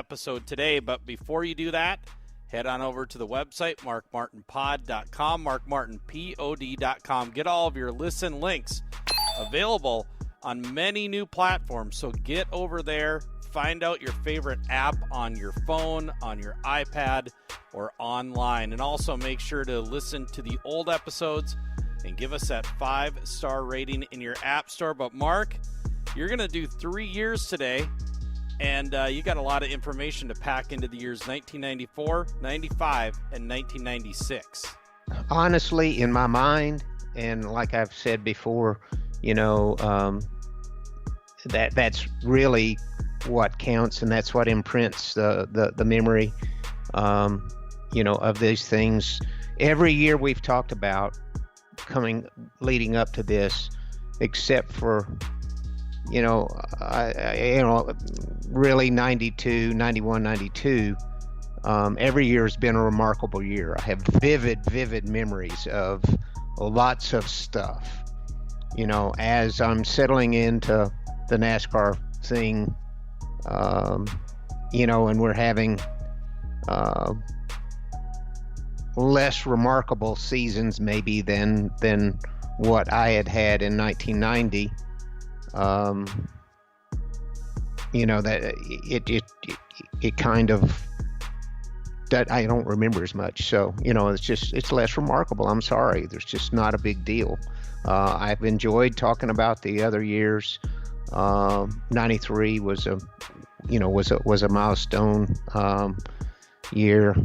episode today. But before you do that, head on over to the website, markmartinpod.com, markmartinpod.com. Get all of your listen links available on many new platforms. So get over there, find out your favorite app on your phone, on your iPad, or online. And also make sure to listen to the old episodes and give us that 5-star rating in your app store. But Mark, you're going to do 3 years today, and you got a lot of information to pack into the years 1994, 95, and 1996. Honestly, in my mind, and like I've said before, that's really what counts, and that's what imprints the memory, of these things. Every year we've talked about leading up to this, except for, really 92, 91, 92. Every year has been a remarkable year. I have vivid memories of lots of stuff. As I'm settling into the NASCAR thing, and we're having less remarkable seasons maybe than what I had in 1990. That it kind of, that I don't remember as much. So, it's less remarkable. I'm sorry. There's just not a big deal. I've enjoyed talking about the other years. 93 was a milestone year.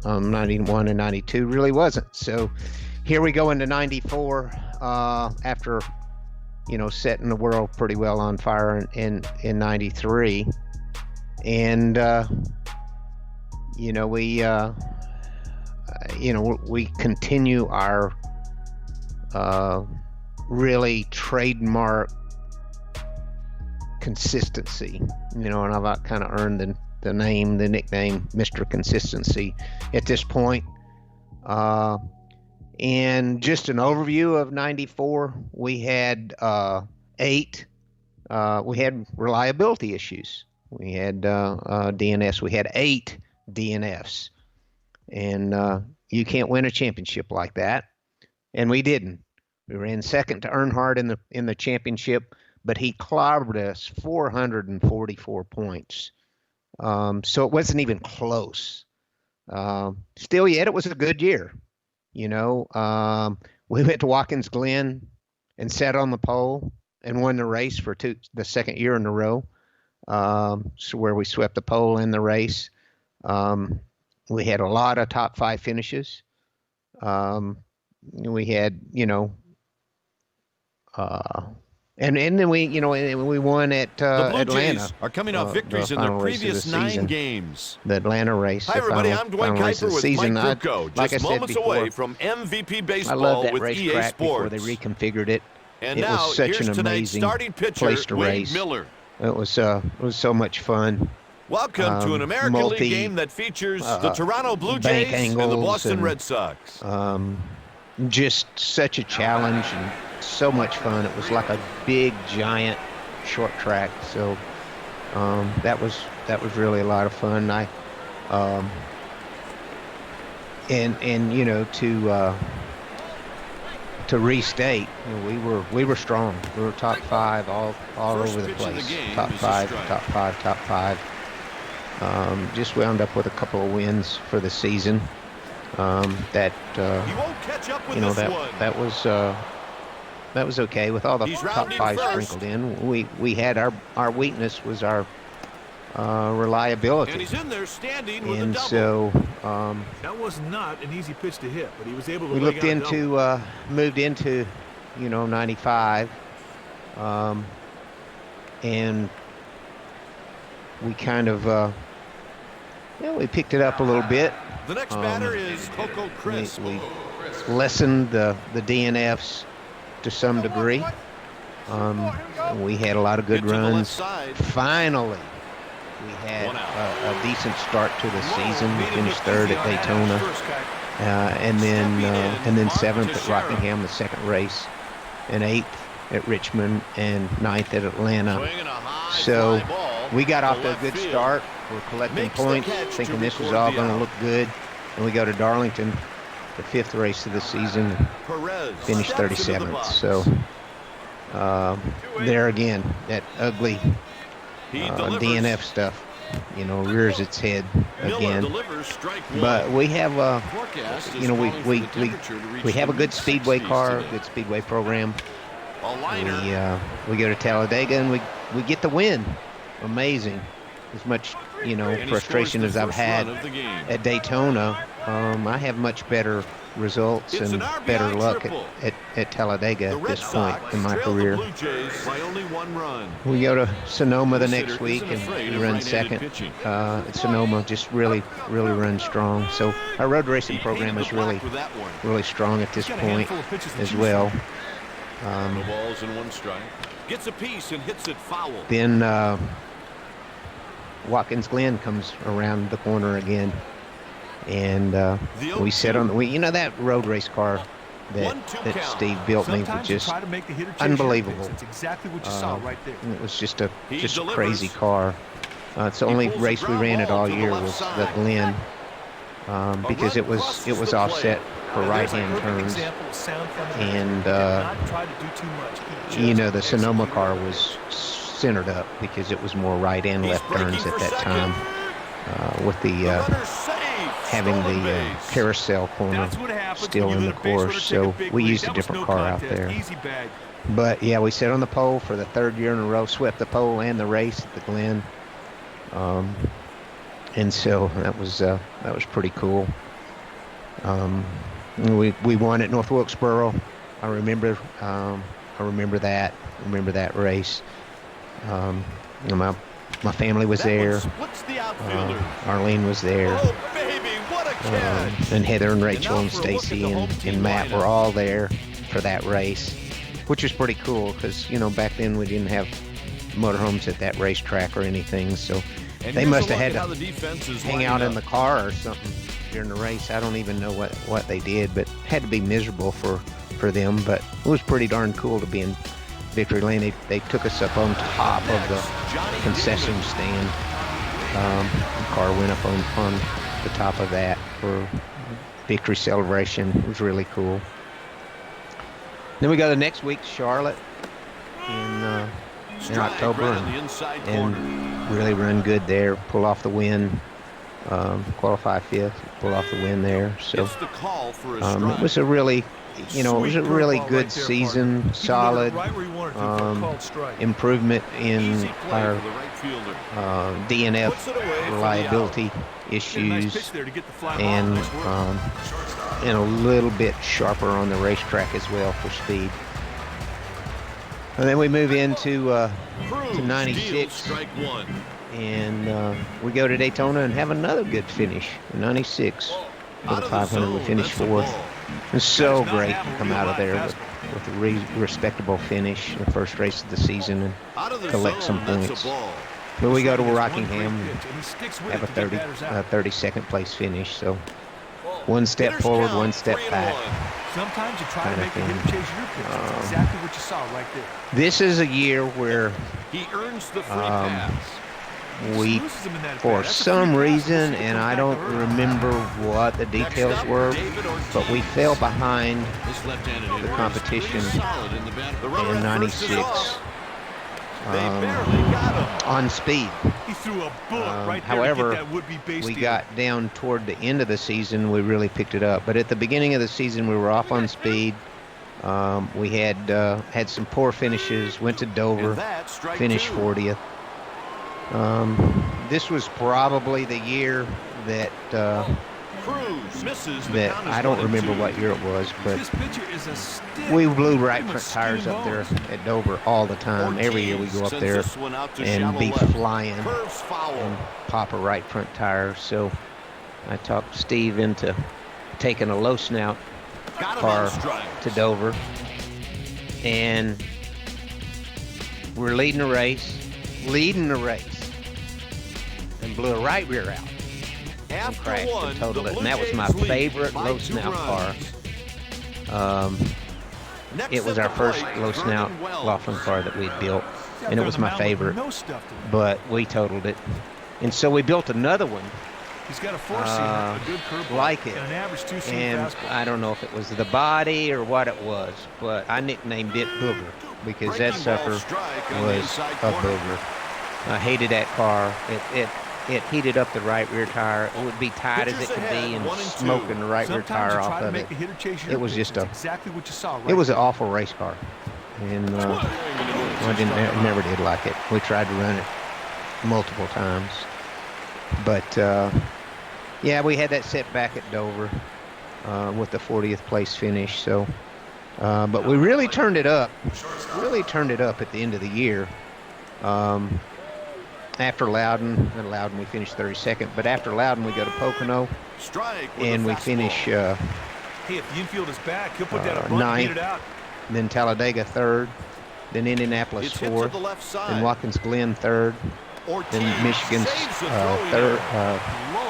91 and 92 really wasn't. So here we go into 94 after setting the world pretty well on fire in 93, and we continue our really trademark consistency, and I've kind of earned the nickname Mr. Consistency at this point. And just an overview of 94, we had we had reliability issues. We had DNFs. We had 8 DNFs. And you can't win a championship like that. And we didn't. We ran second to Earnhardt in the championship, but he clobbered us 444 points. So it wasn't even close. Still yet, it was a good year. We went to Watkins Glen and sat on the pole and won the race for the second year in a row. So where we swept the pole in the race. We had a lot of top 5 finishes. We had, and then we won at the Blue Atlanta. Jays are coming off victories in their previous 9 games. The Atlanta race. Hi, everybody. I'm Dwayne Kuiper with Mike Krukow, just moments away from MVP Baseball with EA Sports. Before they reconfigured it. And it now, was such here's an tonight's amazing starting pitcher, place to Wade race. Miller. It was so much fun. Welcome to an American League game that features the Toronto Blue Jays and the Boston Red Sox. Just such a challenge and so much fun. It was like a big, giant short track. So that was really a lot of fun. To restate, we were strong. We were top 5 all over the place. Top 5. Just wound up with a couple of wins for the season. That was okay with all the top 5 sprinkled in. We had our weakness was our reliability. And he's in there standing with and a double. So that was not an easy pitch to hit, but he was able to. We moved into 95, and we kind of we picked it up a little bit. The next batter is Coco Crisp. We lessened the DNFs to some degree. We had a lot of good runs. Finally, we had a decent start to the season. We finished 3rd at Daytona, and then 7th at Rockingham, the second race, and 8th at Richmond, and 9th at Atlanta. So we got off to a good start. We're collecting points, thinking this was all going to look good. And we go to Darlington, the 5th race of the season, finished 37th. So there again, that ugly DNF stuff, rears its head again. But we have, we have a good speedway car, good speedway program. We go to Talladega and we get the win. Amazing. As much frustration as I've had at Daytona, I have much better results and better luck at Talladega at this point in my career. We go to Sonoma the next week and we run second. At Sonoma, just really runs strong. So our road racing program is really strong at this point as well. No balls and 1 strike. Gets a piece and hits it foul. Then Watkins Glen comes around the corner again, and we sit on that road race car that Steve built me was just unbelievable. That's exactly what you saw right there. It was just a crazy car. It's the only race we ran it all year was the Glen, because it was offset for right-hand turns, and the Sonoma car was centered up because it was more right and left turns at that time, with the having the carousel corner still in the course. So we used a different car out there. But yeah, we sat on the pole for the 3rd year in a row, swept the pole and the race at the Glen, and so that was pretty cool. We won at North Wilkesboro. I remember that race. My family was there. Arlene was there. And Heather and Rachel and Stacy and Matt were all there for that race, which was pretty cool because, back then we didn't have motorhomes at that racetrack or anything. So they must have had to hang out in the car or something during the race. I don't even know what they did, but had to be miserable for them. But it was pretty darn cool to be in Victory Lane. They took us up on top of the concession stand. The car went up on the top of that for victory celebration. It was really cool. Then we go the next week to Charlotte in October and really run good there. Pull off the win. Qualify 5th. Pull off the win there. So it was a really good season, solid improvement in our DNF reliability issues, and a little bit sharper on the racetrack as well for speed. And then we move into to 96, and we go to Daytona and have another good finish. 96 for the 500, we finished 4th. It's so great to come out of there with a respectable finish in the first race of the season and collect some points. But we go to Rockingham and have a 32nd place finish. So 1 step forward, 1 step back. Sometimes you try to make the hitter chase your pitch. That's exactly what you saw right there. This is a year where he earns the free pass. We, for some reason, and I don't remember what the details were, but we fell behind the competition in 96 on speed. However, we got down toward the end of the season, we really picked it up. But at the beginning of the season, we were off on speed. We had some poor finishes, went to Dover, finished 40th. This was probably the year that I don't remember what year it was, but we blew right front tires up there at Dover all the time. Every year we go up there and be flying and pop a right front tire. So I talked Steve into taking a low snout car to Dover, and we're leading the race, and blew a right rear out and crashed and totaled it. And that was my favorite low snout car. It was our first low snout Laughlin car that we'd built, and it was my favorite, but we totaled it. And so we built another one. He's got a four-seamer, a good curveball, like it, and an average two-seam and fastball. I don't know if it was the body or what it was, but I nicknamed it Booger because that sucker was a booger. I hated that car. It heated up the right rear tire. It would be tight as it could be and smoking the right rear tire off of it. It was just exactly what you saw right it was an awful race car, and I never did like it. We tried to run it multiple times, but yeah, we had that setback at Dover with the 40th place finish. So, but we really turned it up. At the end of the year. After Loudon we finished 32nd. But after Loudon, we go to Pocono, and we finish Hey, if the infield is back, he'll put that up, ninth. Then Talladega 3rd. Then Indianapolis 4th. Then Watkins Glen 3rd. Then Michigan's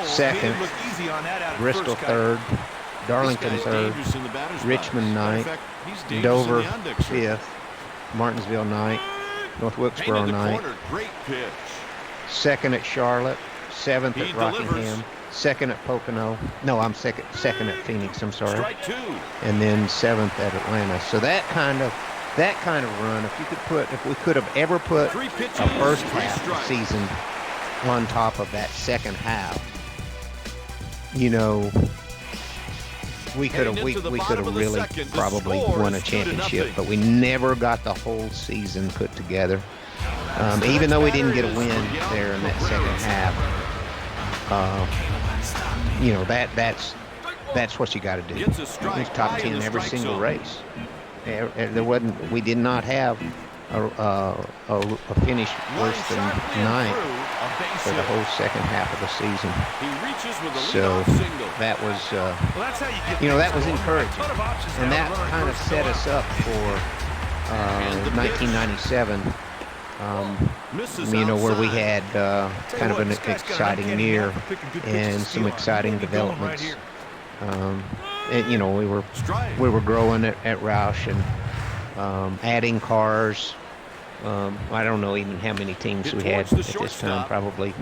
2nd. Bristol 3rd. Darlington 3rd. Richmond 9th. Dover 5th. Martinsville 9th. North Wilkesboro 9th. 2nd at Charlotte. 7th at Rockingham. 2nd at Pocono. No, I'm second at Phoenix. I'm sorry. And then 7th at Atlanta. So that kind of run, if we could have ever put a first half of the season on top of that second half, you know, we could have really probably won a championship, but we never got the whole season put together. Even though we didn't get a win there in that second half, you know, that's what you got to do. It was top 10 every single race. We did not have a finish worse than 9th for the whole second half of the season. So that was, you know, that was encouraging, and that kind of set us up for 1997. You know, where we had kind of an exciting year and some exciting developments. And, you know, we were growing at Roush and adding cars. I don't know even how many teams we had at this time, probably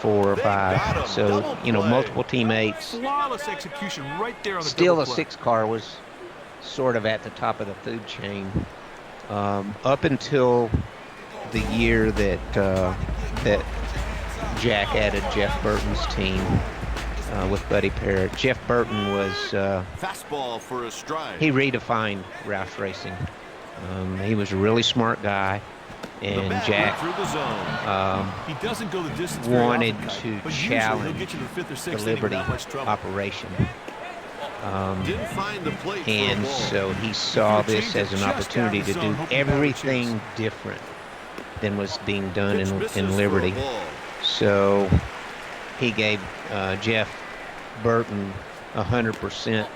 4 or 5. So, you know, multiple teammates. Flawless execution right there on the Still a 6 car was sort of at the top of the food chain. Up until the year that Jack added Jeff Burton's team with Buddy Parrott. Jeff Burton was fastball for a strike. He redefined Roush racing. He was a really smart guy, and Jack he doesn't go the distance wanted to challenge the Liberty operation. And so he saw this as an opportunity to do everything different than was being done in Liberty. So he gave Jeff Burton 100%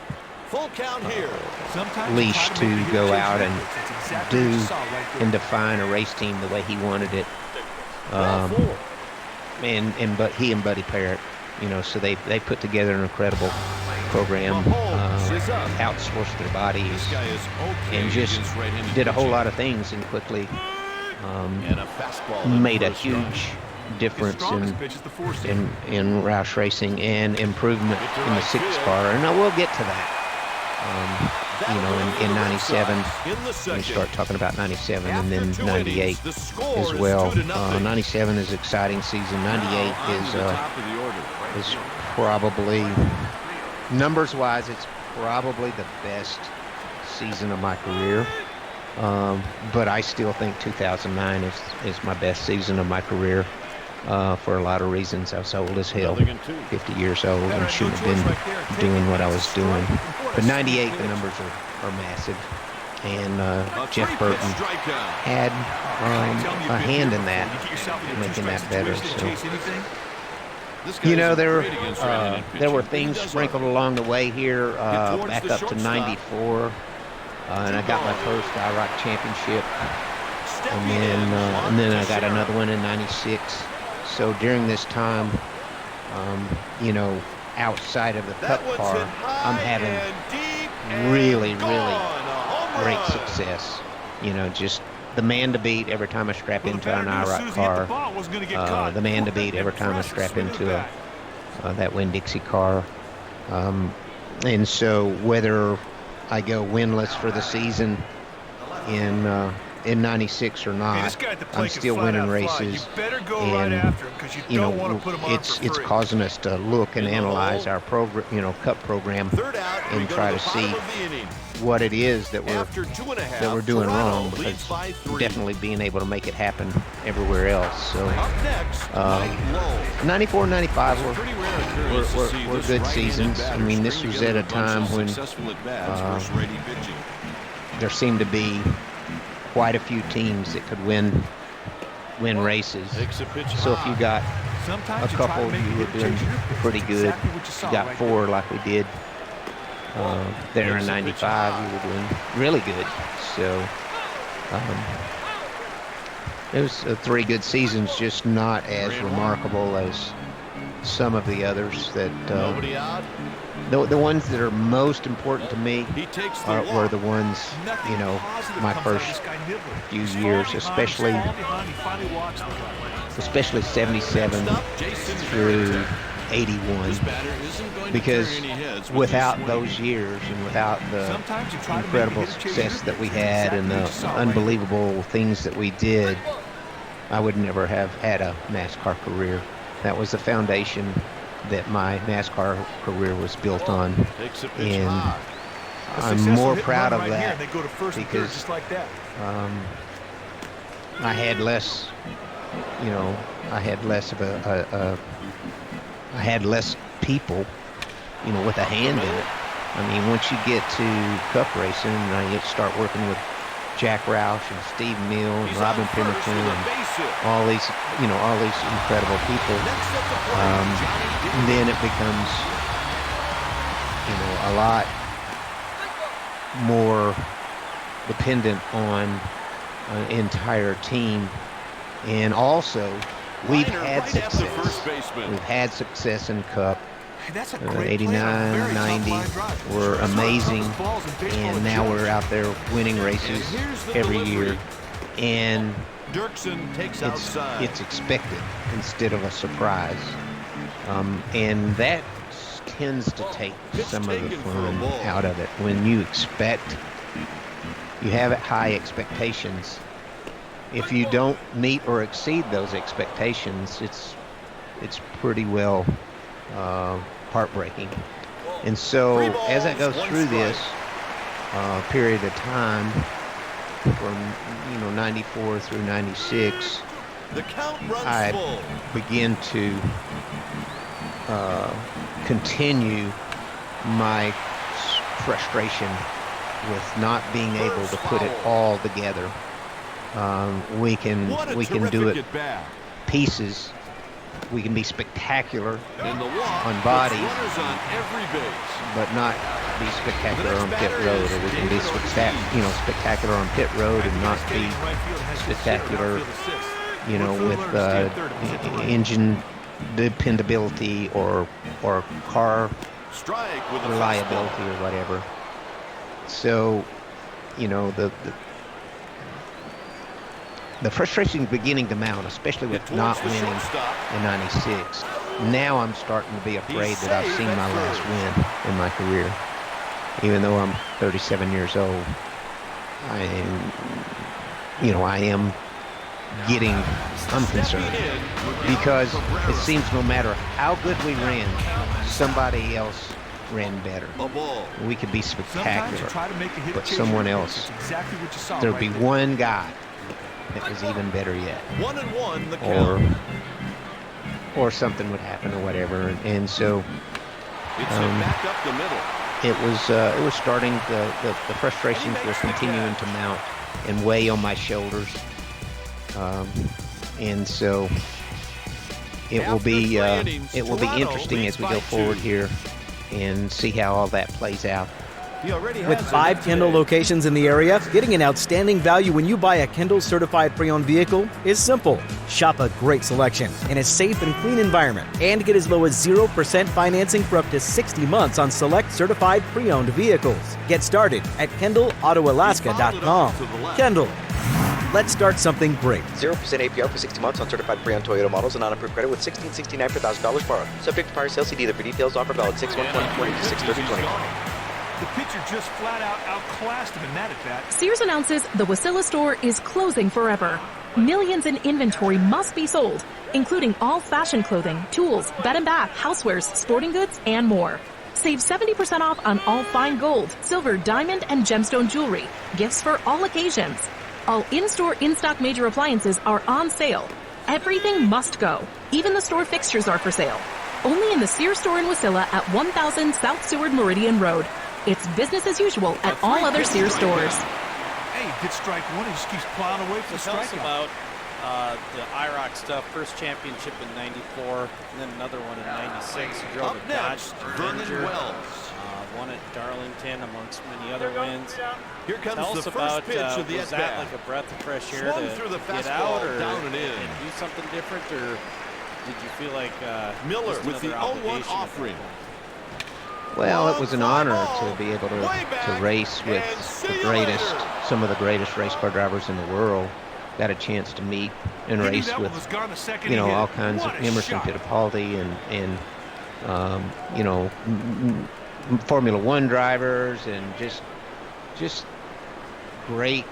leash to go out and do and define a race team the way he wanted it. But he and Buddy Parrott, you know, so they put together an incredible program, outsourced their bodies, and just did a whole lot of things, and quickly made a huge difference in Roush racing and improvement in the 6 car. And I will get to that. You know, in 97, we start talking about 97, and then 98 as well. 97 is an exciting season. 98 is probably, numbers-wise, it's probably the best season of my career. But I still think 2009 is my best season of my career for a lot of reasons. I was old as hell, 50 years old, and shouldn't have been doing what I was doing. But 98, the numbers are massive. And Jeff Burton had a hand in that, making that better. So, you know, there were things sprinkled along the way here, back up to 94. And I got my first IROC championship, and then I got another one in 96. So during this time, you know, outside of the Cup car, I'm having really, really great success. You know, just the man to beat every time I strap into an IROC car. The man to beat every time I strap into that Winn-Dixie car. And so whether I go winless for the season in 96 or not, I'm still winning races. And it's causing us to look and analyze our program, Cup program, and try to see what it is that we're doing wrong, because definitely being able to make it happen everywhere else. So 94, 95 were good seasons. I mean, this was at a time when there seemed to be quite a few teams that could win races. So if you got a couple, you were doing pretty good. If you got 4 like we did there in 95, you were doing really good. So it was 3 good seasons, just not as remarkable as some of the others that the ones that are most important to me were the ones, my first few years, especially 77 through 81, because without those years and without the incredible success that we had and the unbelievable things that we did, I would never have had a NASCAR career. That was the foundation that my NASCAR career was built on, and I'm more proud of that because I had less, I had less people, with a hand in it. I mean, once you get to Cup racing, and you start working with Jack Roush and Steve Neal and Robin Pemberton and all these incredible people, then it becomes, a lot more dependent on an entire team. And also, we've had success. We've had success in Cup. 89, 90 were amazing, and now we're out there winning races every year, and it's expected instead of a surprise, and that tends to take some of the fun out of it. When you have high expectations, if you don't meet or exceed those expectations, it's pretty well heartbreaking. And so as I go through this period of time from 94 through 96, I begin to continue my frustration with not being able to put it all together. We can do it pieces. We can be spectacular on body, but not be spectacular on pit road. Or we can be spectacular on pit road and not be spectacular, with engine dependability or car reliability or whatever. So, the frustration is beginning to mount, especially with not winning in 96. Now I'm starting to be afraid that I've seen my last win in my career. Even though I'm 37 years old, I'm concerned, because it seems no matter how good we ran, somebody else ran better. We could be spectacular, but someone else, there'd be one guy that was even better yet, or something would happen or whatever, and so it was starting. The frustrations were continuing to mount and weigh on my shoulders, and so it will be interesting as we go forward here and see how all that plays out. With 5 Kendall locations in the area, getting an outstanding value when you buy a Kendall certified pre-owned vehicle is simple. Shop a great selection in a safe and clean environment and get as low as 0% financing for up to 60 months on select certified pre-owned vehicles. Get started at KendallAutoAlaska.com. Kendall. Let's start something great. 0% APR for 60 months on certified pre-owned Toyota models and non-approved credit with $1,669 per $1,000 borrowed. Subject to prior sales. See dealer for details. Offer valid 6/1/2020 to 6/30/2020. The pitcher just flat out outclassed him in that at bat. Sears announces the Wasilla store is closing forever. Millions in inventory must be sold, including all fashion clothing, tools, bed and bath, housewares, sporting goods, and more. Save 70% off on all fine gold, silver, diamond, and gemstone jewelry. Gifts for all occasions. All in-store, in-stock major appliances are on sale. Everything must go. Even the store fixtures are for sale. Only in the Sears store in Wasilla at 1000 South Seward Meridian Road. It's business as usual at all other Sears stores. Hey, good strike one. He just keeps plowing away for the strikeout. Tell us about the IROC stuff. First championship in '94, and then another one in '96. He drove a Dodge Avenger. Won at Darlington, amongst many other wins. Here comes Tell us the about, first pitch of the was that like a breath of fresh air to get out, or do something different, or did you feel like Miller with the 0-1 offering? Well, it was an honor to be able to race with some of the greatest race car drivers in the world. Got a chance to meet and race with, all kinds of Emerson Fittipaldi and Formula One drivers and just great,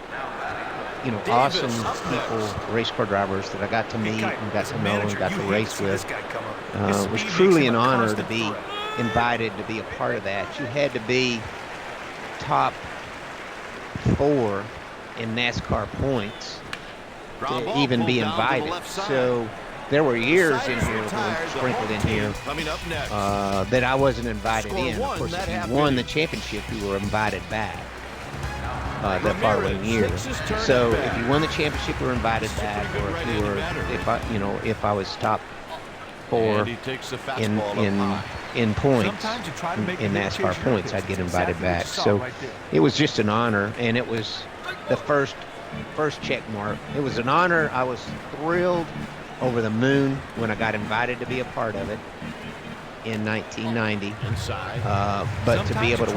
awesome people, race car drivers that I got to meet and got to know and got to race with. It was truly an honor to be invited to be a part of that. You had to be top 4 in NASCAR points to even be invited. So there were years in here, sprinkled in here, that I wasn't invited in. Of course, if you won the championship, you were invited back the following year. So if you won the championship, you were invited back, or if you were, if I was top 4 in points, in NASCAR points, I'd get invited back. So it was just an honor, and it was the first check mark. It was an honor. I was thrilled, over the moon, when I got invited to be a part of it in 1990. But to be able to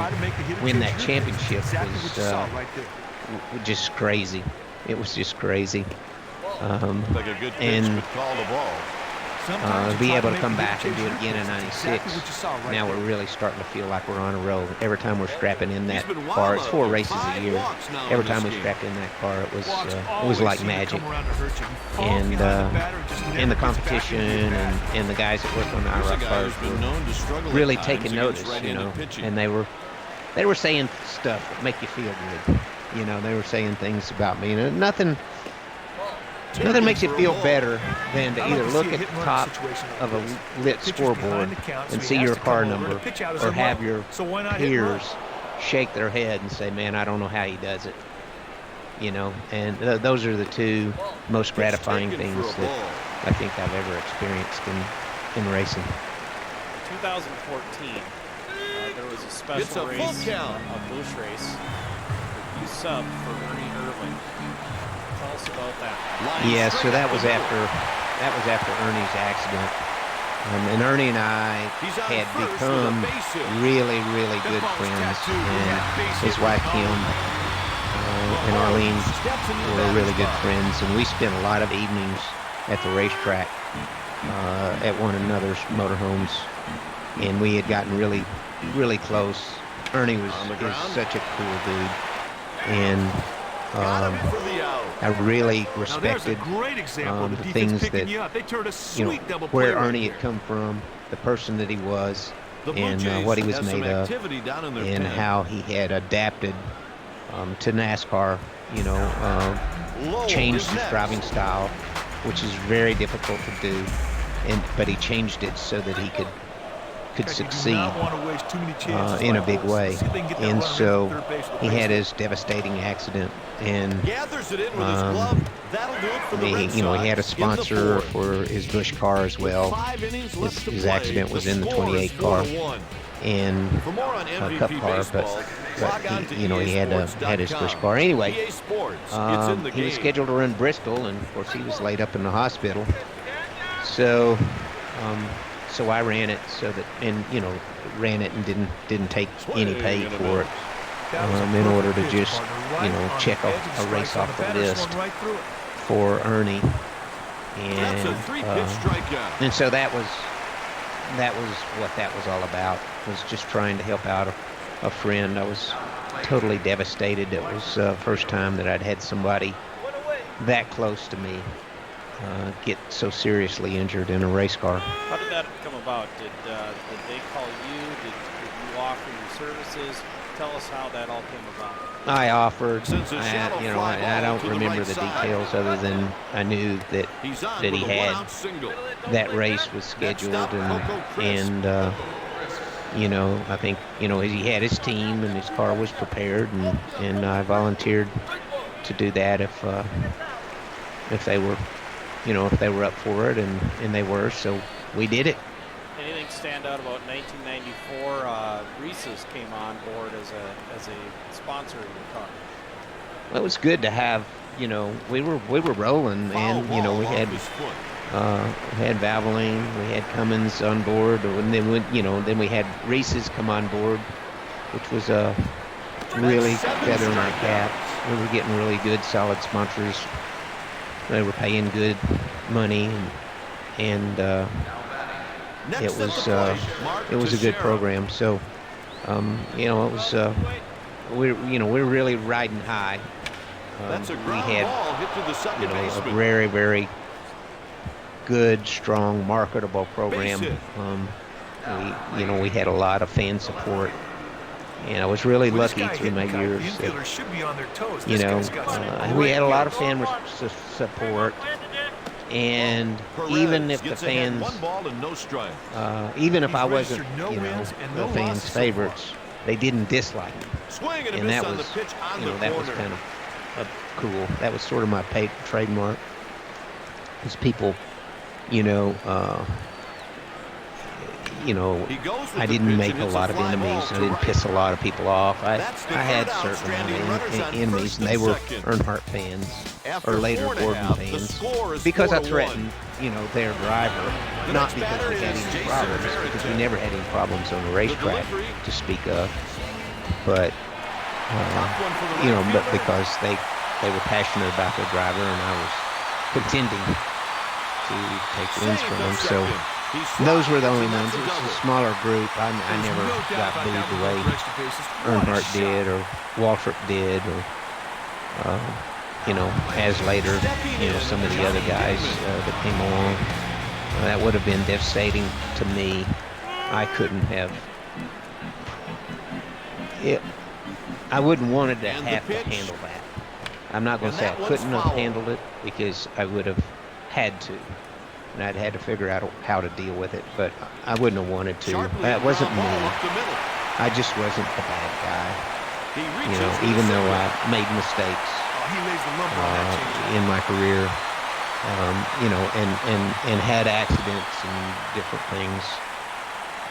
win that championship was just crazy. It was just crazy. Like a good pitch, but called a ball. Be able to come back and do it again in 96. Now we're really starting to feel like we're on a roll. Every time we're strapping in that car, it's 4 races a year. Every time we strapped in that car, it was like magic. And the competition and the guys that work on the IROC cars were really taking notice, and they were saying stuff that make you feel good. They were saying things about me. Nothing makes you feel better than to either look at the top of a lit scoreboard and see your car number, or have your peers shake their head and say, man, I don't know how he does it. And those are the 2 most gratifying things that I think I've ever experienced in racing. 2014, there was a special race, a bush race. You subbed for Ernie Irvin. Tell us about that. Yeah, so that was after Ernie's accident, and Ernie and I had become really, really good friends, and his wife Kim and Arlene were really good friends, and we spent a lot of evenings at the racetrack at one another's motorhomes, and we had gotten really, really close. Ernie is such a cool dude, and I really respected the things that, where Ernie had come from, the person that he was, and what he was made of, and how he had adapted to NASCAR, changed his driving style, which is very difficult to do, but he changed it so that he could succeed in a big way. And so he had his devastating accident, and he had a sponsor for his Busch car as well. His accident was in the 28 car and a Cup car, but he had his Busch car anyway. He was scheduled to run Bristol, and of course he was laid up in the hospital. So I ran it, ran it and didn't take any pay for it. in order to just, check a race off the list for Ernie. And so that was what that was all about, was just trying to help out a friend. I was totally devastated. It was the first time that I'd had somebody that close to me get so seriously injured in a race car. How did that come about? Did they call you? Did you offer your services? Tell us how that all came about. I offered. I don't remember the details other than I knew that he had that race was scheduled, and I think he had his team and his car was prepared, and I volunteered to do that if they were, if they were up for it, and they were, so we did it. Anything stand out about 1994? Reese's came on board as a sponsor of your car. Well, it was good to have. We were rolling, man. We had Valvoline, we had Cummins on board, and then we had Reese's come on board, which was a really feather in our cap. We were getting really good, solid sponsors. They were paying good money, and it was a good program. So, it was we're really riding high. We had a very, very good, strong, marketable program. We had a lot of fan support, and I was really lucky through my years that, we had a lot of fan support. And even if the fans, even if I wasn't, the fans' favorites, they didn't dislike me, and that was kind of cool. That was sort of my trademark. Because people, I didn't make a lot of enemies. I didn't piss a lot of people off. I had certain enemies, and they were Earnhardt fans or later Gordon fans, because I threatened, their driver, not because we had any problems, because we never had any problems on the racetrack to speak of, but but because they were passionate about their driver, and I was contending to take wins from them. So those were the only ones. It was a smaller group. I never got booed the way Earnhardt did, or Waltrip did, or as later, some of the other guys that came along. That would have been devastating to me. I couldn't have. I wouldn't wanted to have to handle that. I'm not going to say I couldn't have handled it, because I would have had to. And I'd had to figure out how to deal with it, but I wouldn't have wanted to. That wasn't me. I just wasn't the bad guy. Even though I made mistakes in my career, and had accidents and different things,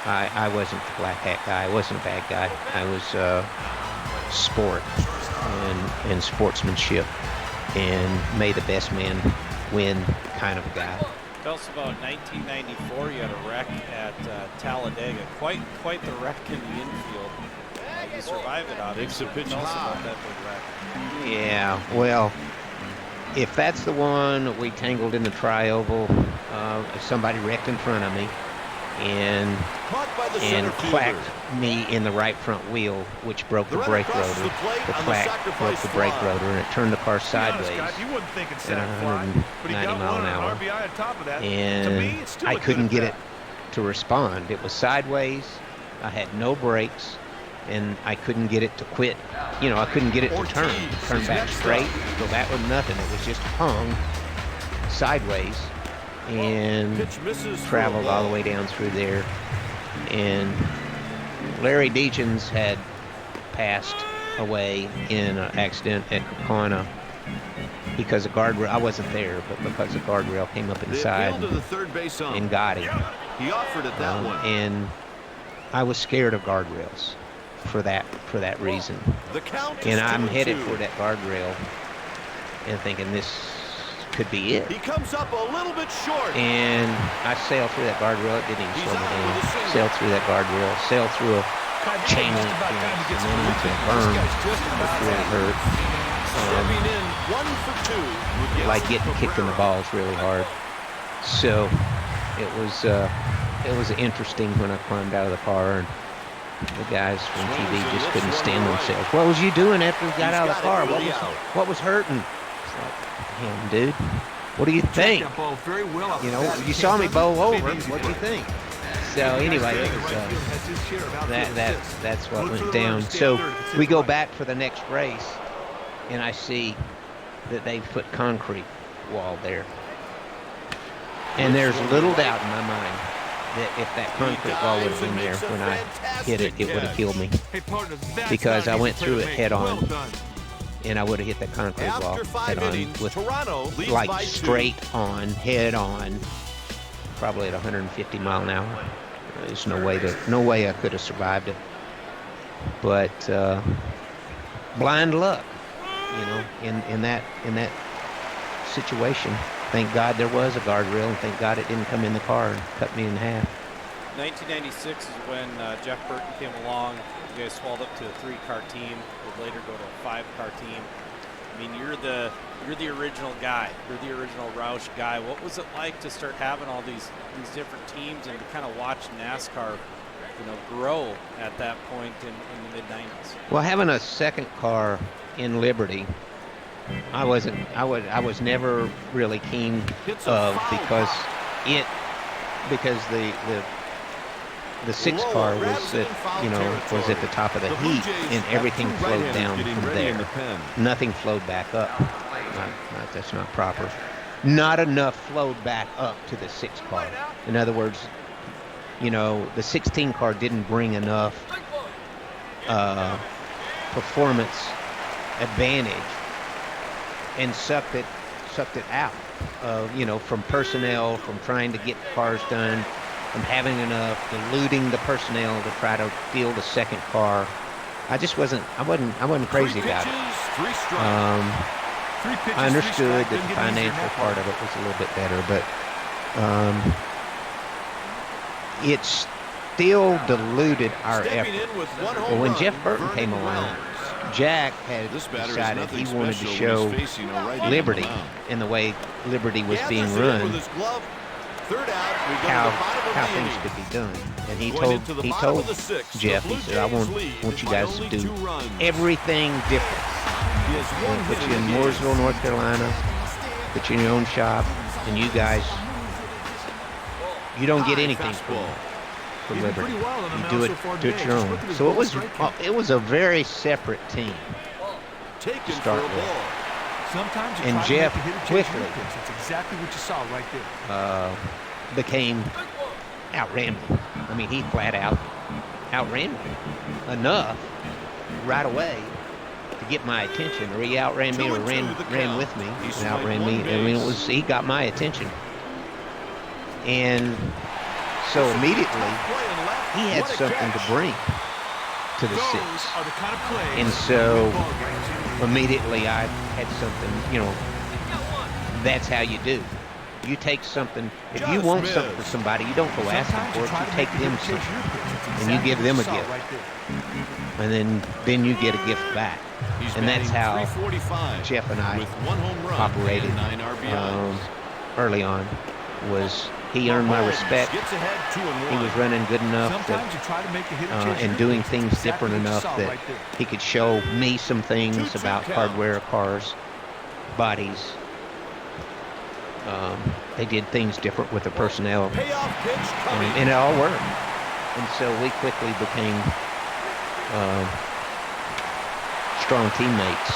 I wasn't the black hat guy. I wasn't a bad guy. I was sport and sportsmanship and may the best man win kind of guy. Tell us about 1994. You had a wreck at Talladega. Quite the wreck in the infield. You survived it, obviously. Tell us about that big wreck. Yeah, well, if that's the one we tangled in the tri-oval, somebody wrecked in front of me and clacked me in the right front wheel, which broke the brake rotor. The clack broke the brake rotor, and it turned the car sideways at 190 mile an hour. And I couldn't get it to respond. It was sideways. I had no brakes, and I couldn't get it to quit. I couldn't get it to turn back straight, go back with nothing. It was just hung sideways and traveled all the way down through there. And Larry Deachens had passed away in an accident at Kaukauna because a guardrail, I wasn't there, but because a guardrail came up inside and got him. He offered it that one. And I was scared of guardrails for that reason. And I'm headed for that guardrail and thinking this could be it. He comes up a little bit short. And I sailed through that guardrail. It didn't even slow me down. Sailed through that guardrail. Sailed through a chain link fence, and then into a berm, which really hurt. Like getting kicked in the balls really hard. So it was interesting when I climbed out of the car and the guys from TV just couldn't stand themselves. What was you doing after you got out of the car? What was hurting? It's like, damn, dude, what do you think? You know, you saw me bow over. What do you think? So anyway, it was, that's what went down. So we go back for the next race, and I see that they've put concrete wall there. And there's little doubt in my mind that if that concrete wall would have been there when I hit it, it would have killed me. Because I went through it head on, and I would have hit the concrete wall head on with like straight on, head on, probably at 150 mile an hour. There's no way I could have survived it. But blind luck, you know, in that situation. Thank God there was a guardrail, and thank God it didn't come in the car and cut me in half. 1996 is when Jeff Burton came along. You guys swelled up to a 3-car team. Would later go to a 5-car team. I mean, you're the original guy. You're the original Roush guy. What was it like to start having all these different teams and to kind of watch NASCAR, you know, grow at that point in the mid 90s? Well, having a second car in Liberty, I was never really keen of because the 6 car was at the top of the heat, and everything flowed down from there. Nothing flowed back up. That's not proper. Not enough flowed back up to the 6 car. In other words, you know, the 16 car didn't bring enough performance advantage and sucked it out, you know, from personnel, from trying to get cars done, from having enough, diluting the personnel to try to field a second car. I wasn't crazy about it. I understood that the financial part of it was a little bit better, but it still diluted our effort. Well, when Jeff Burton came along, Jack had decided he wanted to show Liberty and the way Liberty was being run, how things could be done. And he told Jeff, he said, I want you guys to do everything different. We'll put you in Mooresville, North Carolina, put you in your own shop, and you guys, you don't get anything for Liberty. You do it your own. So it was a very separate team to start with. And Jeff quickly became outran me. I mean, he flat out outran me enough right away to get my attention, or he outran me or ran with me and outran me. I mean, he got my attention. And so immediately, he had something to bring to the 6. And so immediately I had something, you know, that's how you do. You take something, if you want something for somebody, you don't go asking for it, you take them something, and you give them a gift. And then you get a gift back. And that's how Jeff and I operated early on. Was he earned my respect. He was running good enough and doing things different enough that he could show me some things about hardware, cars, bodies. They did things different with the personnel, and it all worked. And so we quickly became strong teammates,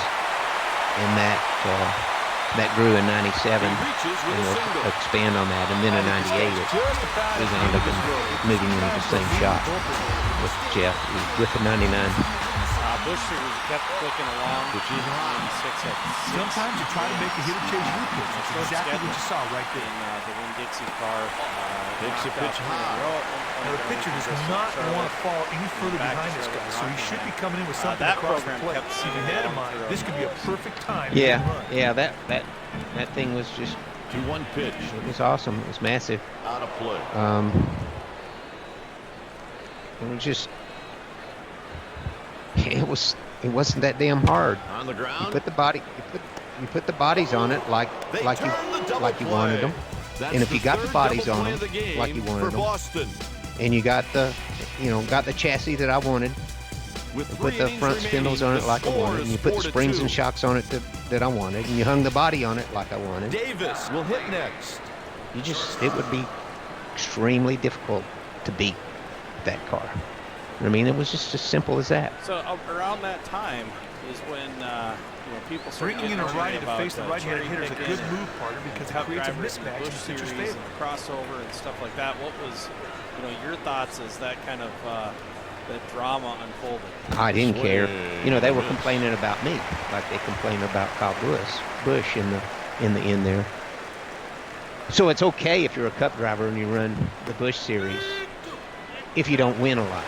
and that grew in 97, and we'll expand on that. And then in 98, we wound up moving into the same shop with Jeff, with the 99. Bush kept clicking along. Sometimes you try to make a hitter change your pitch. That's exactly what you saw right there. In the Winn-Dixie car. Takes a pitch high. Now the pitcher does not want to fall any further behind this guy, so he should be coming in with something across the plate. Keep your head in mind. This could be a perfect time. Yeah, that thing was just 2-1 pitch. It was awesome. It was massive. Out of play. It was just it wasn't that damn hard. On the ground. You put the bodies on it like you wanted them. And if you got the bodies on them like you wanted them, and you got the chassis that I wanted, you put the front spindles on it like I wanted, and you put the springs and shocks on it that I wanted, and you hung the body on it like I wanted. Davis will hit next. It would be extremely difficult to beat that car. I mean, it was just as simple as that. So around that time is when people start bringing in a righty to face the right-handed hitter is a good move, partner, because it creates a mismatch in pitcher's favor. And crossover and stuff like that. What was your thoughts as that kind of that drama unfolded? I didn't care. They were complaining about me, like they complained about Kyle Busch in the end there. So it's okay if you're a Cup driver and you run the Busch Series if you don't win a lot.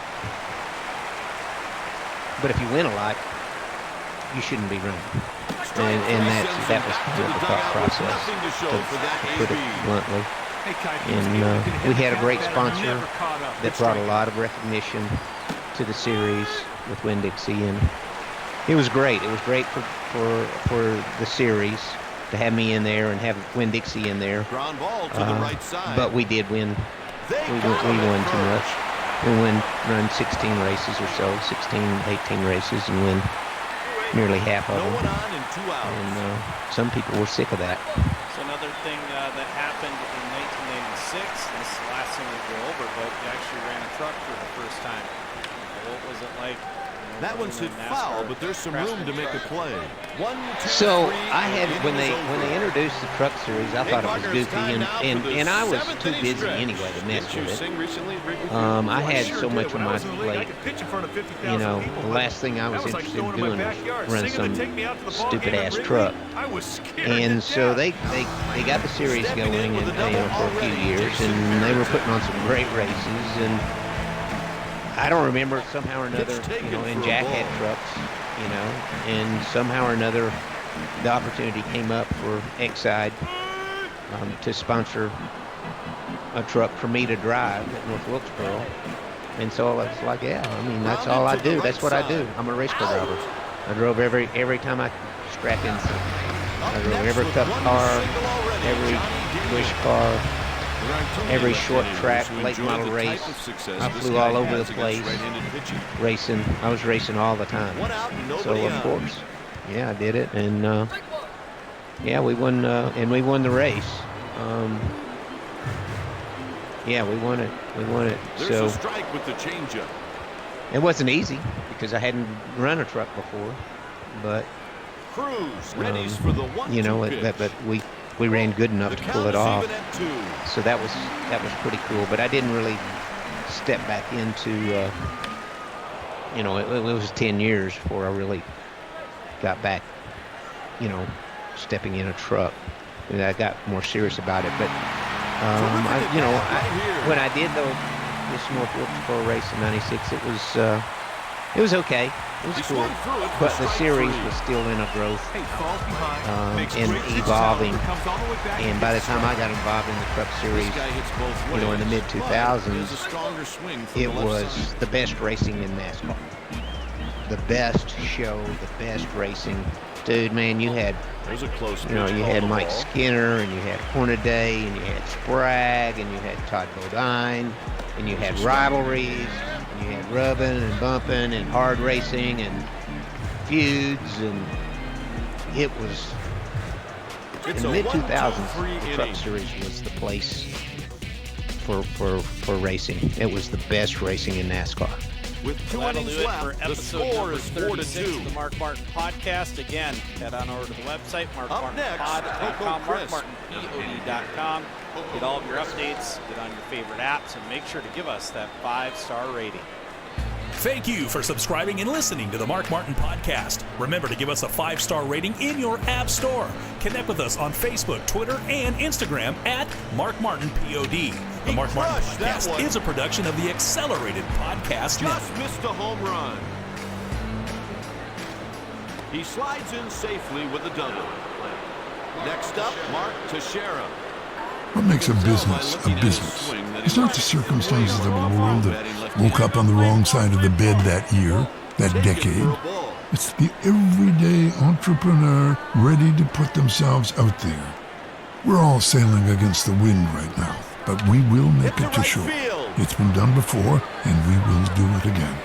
But if you win a lot, you shouldn't be running. And that was the thought process, to put it bluntly. And we had a great sponsor that brought a lot of recognition to the series with Winn-Dixie, and it was great. It was great for the series to have me in there and have Winn-Dixie in there. Ground ball to the right side. But we did win. We won too much. We run 16 races or so, 16, 18 races, and win nearly half of them. And some people were sick of that. So another thing that happened in 1996, this is the last thing we go over, but you actually ran a truck for the first time. What was it like? That one's hit foul, but there's some room to make a play. 1, 2, so 3, I had when they introduced the truck series, I thought it was goofy, and I was too busy anyway to mess with it. I had so much on my plate. The last thing I was interested in doing was run some stupid ass truck. And so they got the series going and for a few years, and they were putting on some great races. And I don't remember, somehow or another, and Jack had trucks, and somehow or another the opportunity came up for Exide to sponsor a truck for me to drive at North Wilkesboro. And so I was like, yeah, I mean, that's all I do. That's what I do. I'm a race car driver. I drove every time I strap in. I drove every Cup car, every Busch car, every short track, late model race. I flew all over the place racing. I was racing all the time. So of course, yeah, I did it, and yeah, we won, and we won the race. Yeah, we won it. We won it. So a strike with the changeup. It wasn't easy because I hadn't run a truck before, but Cruz readies for the 1-2 but we ran good enough to pull it off. So that was pretty cool. But I didn't really step back into, it was 10 years before I really got back, stepping in a truck. And I got more serious about it. But, when I did this North Wilkesboro race in '96, it was okay. It was cool, but the series was still in a growth and evolving. And by the time I got involved in the Truck Series, in the mid-2000s, it was the best racing in NASCAR. The best show, the best racing. Dude, man, you had, you had Mike Skinner, and you had Hornaday, and you had Sprague, and you had Todd Bodine, and you had rivalries. You had rubbing and bumping and hard racing and feuds, and it was in the mid-2000s. The Truck Series was the place for racing. It was the best racing in NASCAR. With that'll do it for episode number 36 of the Mark Martin Podcast. Again, head on over to the website, markmartinpod.com, markmartinpod.com. Get all of your updates, get on your favorite apps, and make sure to give us that 5-star rating. Thank you for subscribing and listening to the Mark Martin Podcast. Remember to give us a 5-star rating in your app store. Connect with us on Facebook, Twitter, and Instagram at Mark Martin POD. The Mark Martin Podcast is a production of the Accelerated Podcast Network. Just missed a home run. He slides in safely with a double. Next up, Mark Teixeira. What makes a business a business? It's not the circumstances of a world that woke up on the wrong side of the bed that year. that decade. It's the everyday entrepreneur ready to put themselves out there. We're all sailing against the wind right now, but we will make it to shore. It's been done before, and we will do it again.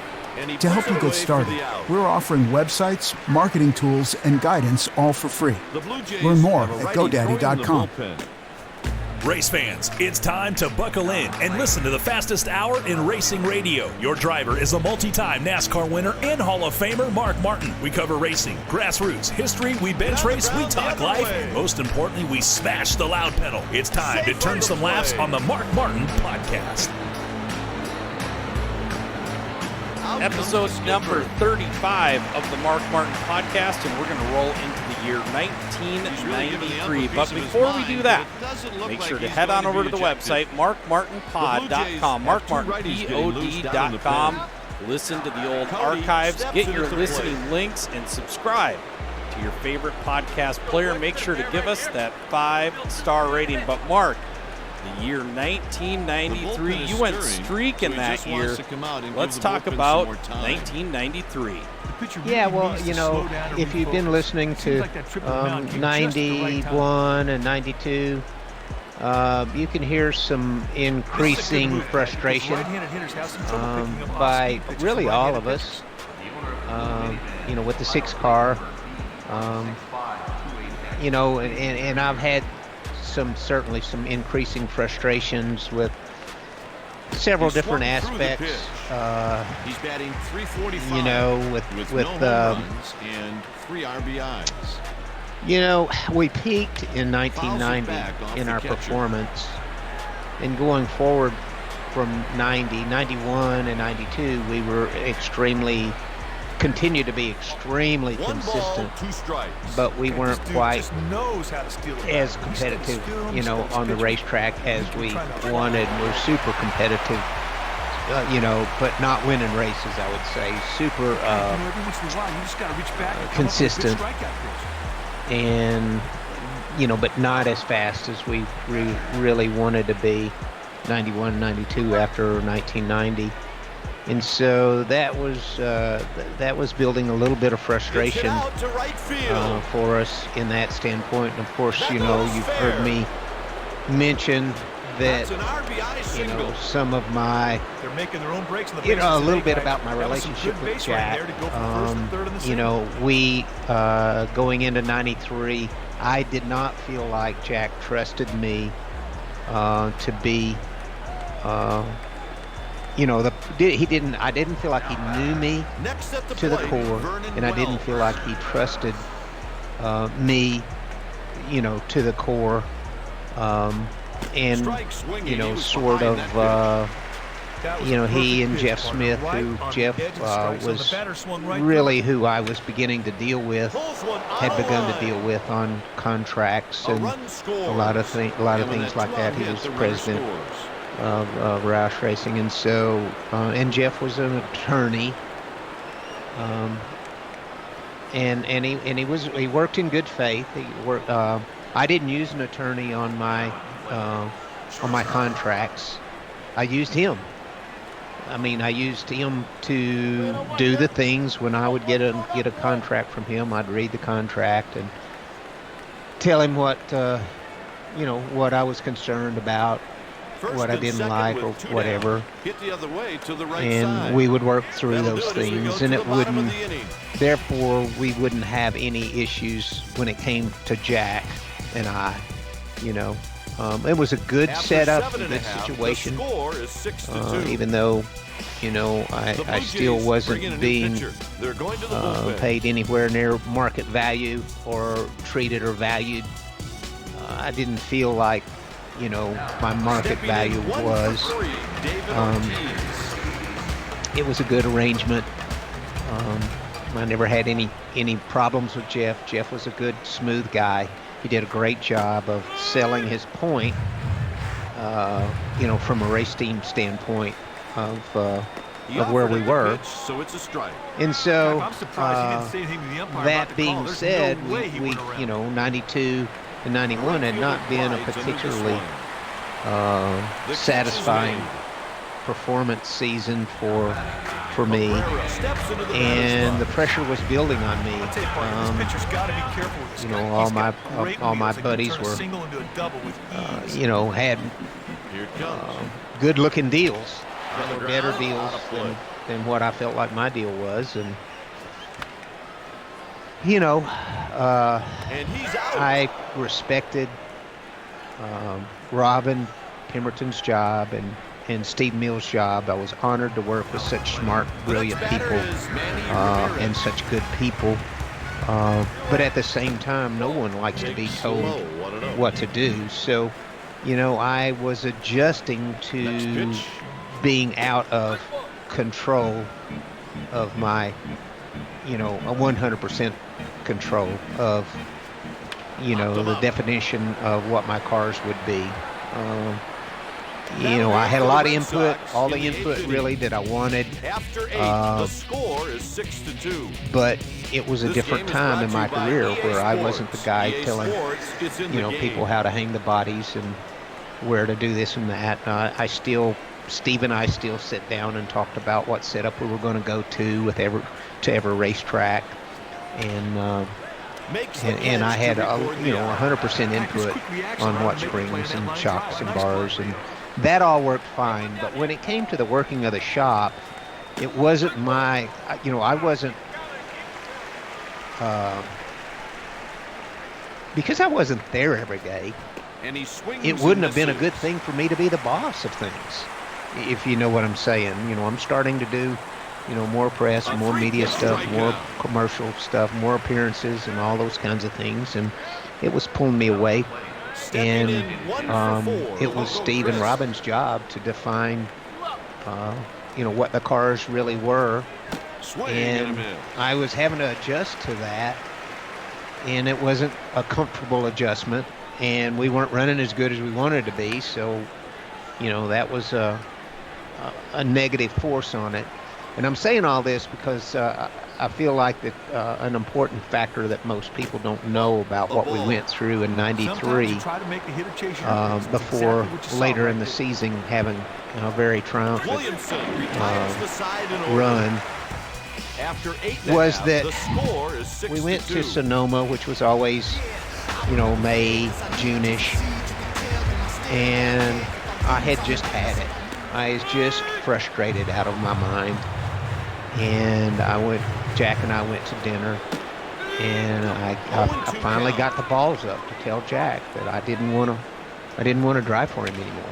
To help you get started, we're offering websites, marketing tools, and guidance all for free. Learn more at GoDaddy.com. Race fans, it's time to buckle in and listen to the fastest hour in racing radio. Your driver is a multi-time NASCAR winner and Hall of Famer Mark Martin. We cover racing, grassroots, history, we bench race, we talk life, and most importantly, we smash the loud pedal. It's time to turn some laps on the Mark Martin Podcast. Episode number 35 of the Mark Martin Podcast, and we're going to roll into the year 1993. But before we do that, make sure to head on over to the website, markmartinpod.com, markmartinpod.com. Listen to the old archives, get your listening links, and subscribe to your favorite podcast player. Make sure to give us that 5-star rating. But Mark, the year 1993, you went streaking that year. Let's talk about 1993. Yeah, well, you know, if you've been listening to 91 and 92, you can hear some increasing frustration by really all of us, you know, with the 6-car. You know, and I've had certainly some increasing frustrations with several different aspects. He's batting .345. You know, with no home runs and 3 RBIs. You know, we peaked in 1990 in our performance, and going forward from 90, 91, and 92, we were continue to be extremely consistent, but we weren't quite as competitive, you know, on the racetrack as we wanted. We're super competitive, you know, but not winning races, I would say. Super consistent, and, you know, but not as fast as we really wanted to be 91, 92 after 1990. And so that was building a little bit of frustration for us in that standpoint. And of course, you know, you've heard me mention that, you know, some of my, you know, a little bit about my relationship with Jack. You know, we going into 93, I did not feel like Jack trusted me to be. You know, he didn't. I didn't feel like he knew me to the core, and I didn't feel like he trusted me, you know, to the core. And you know, sort of, you know, he and Jeff Smith, who Jeff was really who I was beginning to deal with, had begun to deal with on contracts and a lot of things like that. He was the president of Roush Racing, and so and Jeff was an attorney, and he worked in good faith. He worked. I didn't use an attorney on my contracts. I used him. I mean, I used him to do the things when I would get a contract from him. I'd read the contract and tell him what you know, what I was concerned about, what I didn't like, or whatever, and we would work through those things, and it wouldn't, therefore we wouldn't have any issues when it came to Jack and I. You know, it was a good setup, a good situation, even though, you know, I still wasn't being paid anywhere near market value or treated or valued. I didn't feel like, you know, my market value was. It was a good arrangement. I never had any problems with Jeff. Jeff was a good, smooth guy. He did a great job of selling his point, you know, from a race team standpoint of where we were. And so, that being said, we you know, 92 and 91 had not been a particularly satisfying performance season for for me, and the pressure was building on me. All my buddies were, had good-looking deals, better deals than what I felt like my deal was, and I respected Robin Pemberton's job and Steve Mills' job. I was honored to work with such smart, brilliant people and such good people. But at the same time, no one likes to be told what to do. So, I was adjusting to being out of control of my, a 100% control of, the definition of what my cars would be. I had a lot of input, all the input really that I wanted. After 8, the score is 6-2. But it was a different time in my career where I wasn't the guy telling, people how to hang the bodies and where to do this and that. Steve and I still sit down and talked about what setup we were going to go to every racetrack, and I had 100% input on what springs and shocks and bars, and that all worked fine. But when it came to the working of the shop, it wasn't my, I wasn't, because I wasn't there every day, it wouldn't have been a good thing for me to be the boss of things, if you know what I'm saying. I'm starting to do, more press, more media stuff, more commercial stuff, more appearances and all those kinds of things, and it was pulling me away. And it was Steve and Robin's job to define, what the cars really were. And I was having to adjust to that, and it wasn't a comfortable adjustment, and we weren't running as good as we wanted to be. So, that was a negative force on it. And I'm saying all this because I feel like that an important factor that most people don't know about what we went through in '93 before later in the season having a very triumphant run was that we went to Sonoma, which was always, May, June-ish, and I had just had it. I was just frustrated out of my mind. And Jack and I went to dinner, and I finally got the balls up to tell Jack that I didn't want to drive for him anymore.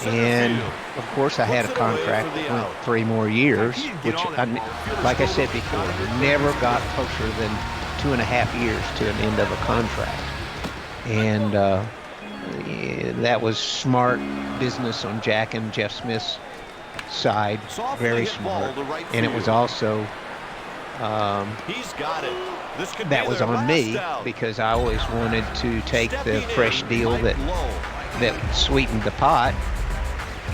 And of course I had a contract that went 3 more years, which like I said before, never got closer than 2.5 years to an end of a contract. And that was smart business on Jack and Jeff Smith's side, very smart, and it was also that was on me because I always wanted to take the fresh deal that sweetened the pot.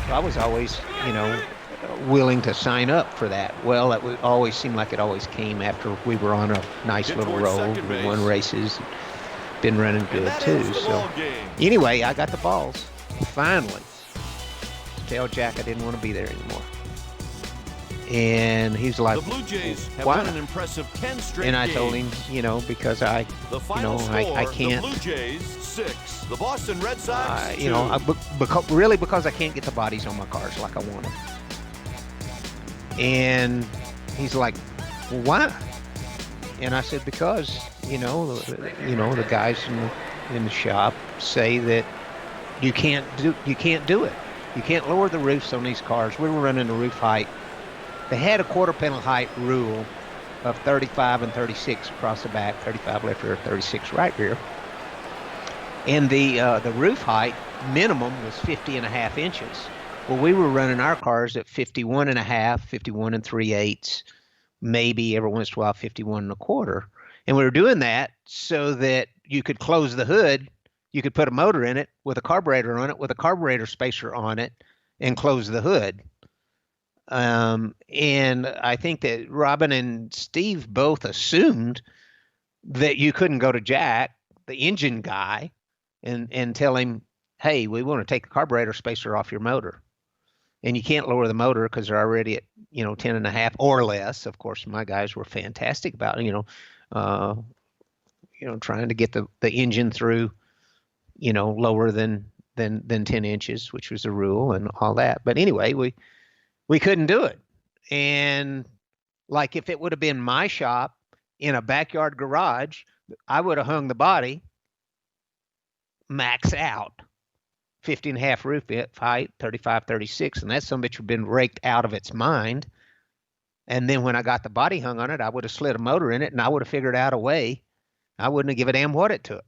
I was always, willing to sign up for that. Well, it would always seem like it always came after we were on a nice little roll. We won races, been running good too. So anyway, I got the balls finally to tell Jack I didn't want to be there anymore. And he's like, the Blue Jays have why? won an impressive 10 straight and I games. told him, because I can't. The Blue Jays 6, the Boston Red Sox 2. Because I can't get the bodies on my cars like I want them. And he's like, well, why? And I said, because the guys in the shop say that you can't do it. You can't lower the roofs on these cars. We were running a roof height. They had a quarter panel height rule of 35 and 36 across the back, 35 left rear, 36 right rear. And the roof height minimum was 50.5 inches. Well, we were running our cars at 51.5, 51 3/8, maybe every once in a while 51 1/4. And we were doing that so that you could close the hood. You could put a motor in it with a carburetor on it, with a carburetor spacer on it, and close the hood. And I think that Robin and Steve both assumed that you couldn't go to Jack, the engine guy, and tell him, hey, we want to take the carburetor spacer off your motor. and you can't lower the motor because they're already at 10.5 or less. Of course, my guys were fantastic about trying to get the engine through lower than 10 inches, which was the rule and all that. But anyway, we couldn't do it. And like if it would have been my shop in a backyard garage, I would have hung the body max out, 50.5 roof height, 35, 36, and that sumbitch would have been raked out of its mind. And then when I got the body hung on it, I would have slid a motor in it, and I would have figured out a way. I wouldn't have given a damn what it took.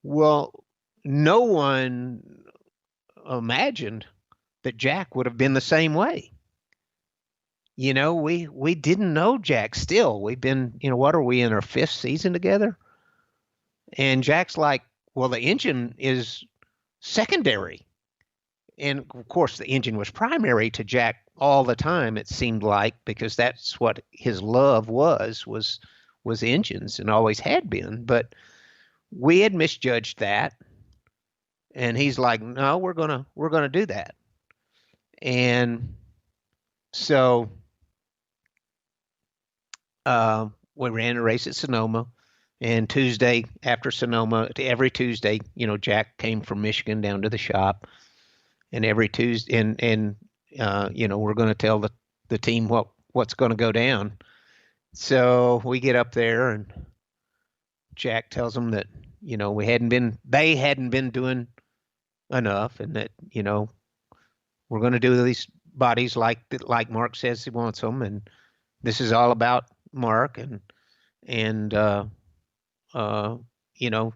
Well, no one imagined that Jack would have been the same way. We didn't know Jack still. We've been, what are we in our 5th season together? And Jack's like, well, the engine is secondary. And of course, the engine was primary to Jack all the time, it seemed like, because that's what his love was engines and always had been. But we had misjudged that. And he's like, no, we're gonna do that. And so we ran a race at Sonoma, and Tuesday after Sonoma, every Tuesday, Jack came from Michigan down to the shop, and every Tuesday, and we're going to tell the team what's going to go down. So we get up there, and Jack tells them that they hadn't been doing enough, and that we're going to do these bodies like Mark says he wants them, and this is all about Mark, and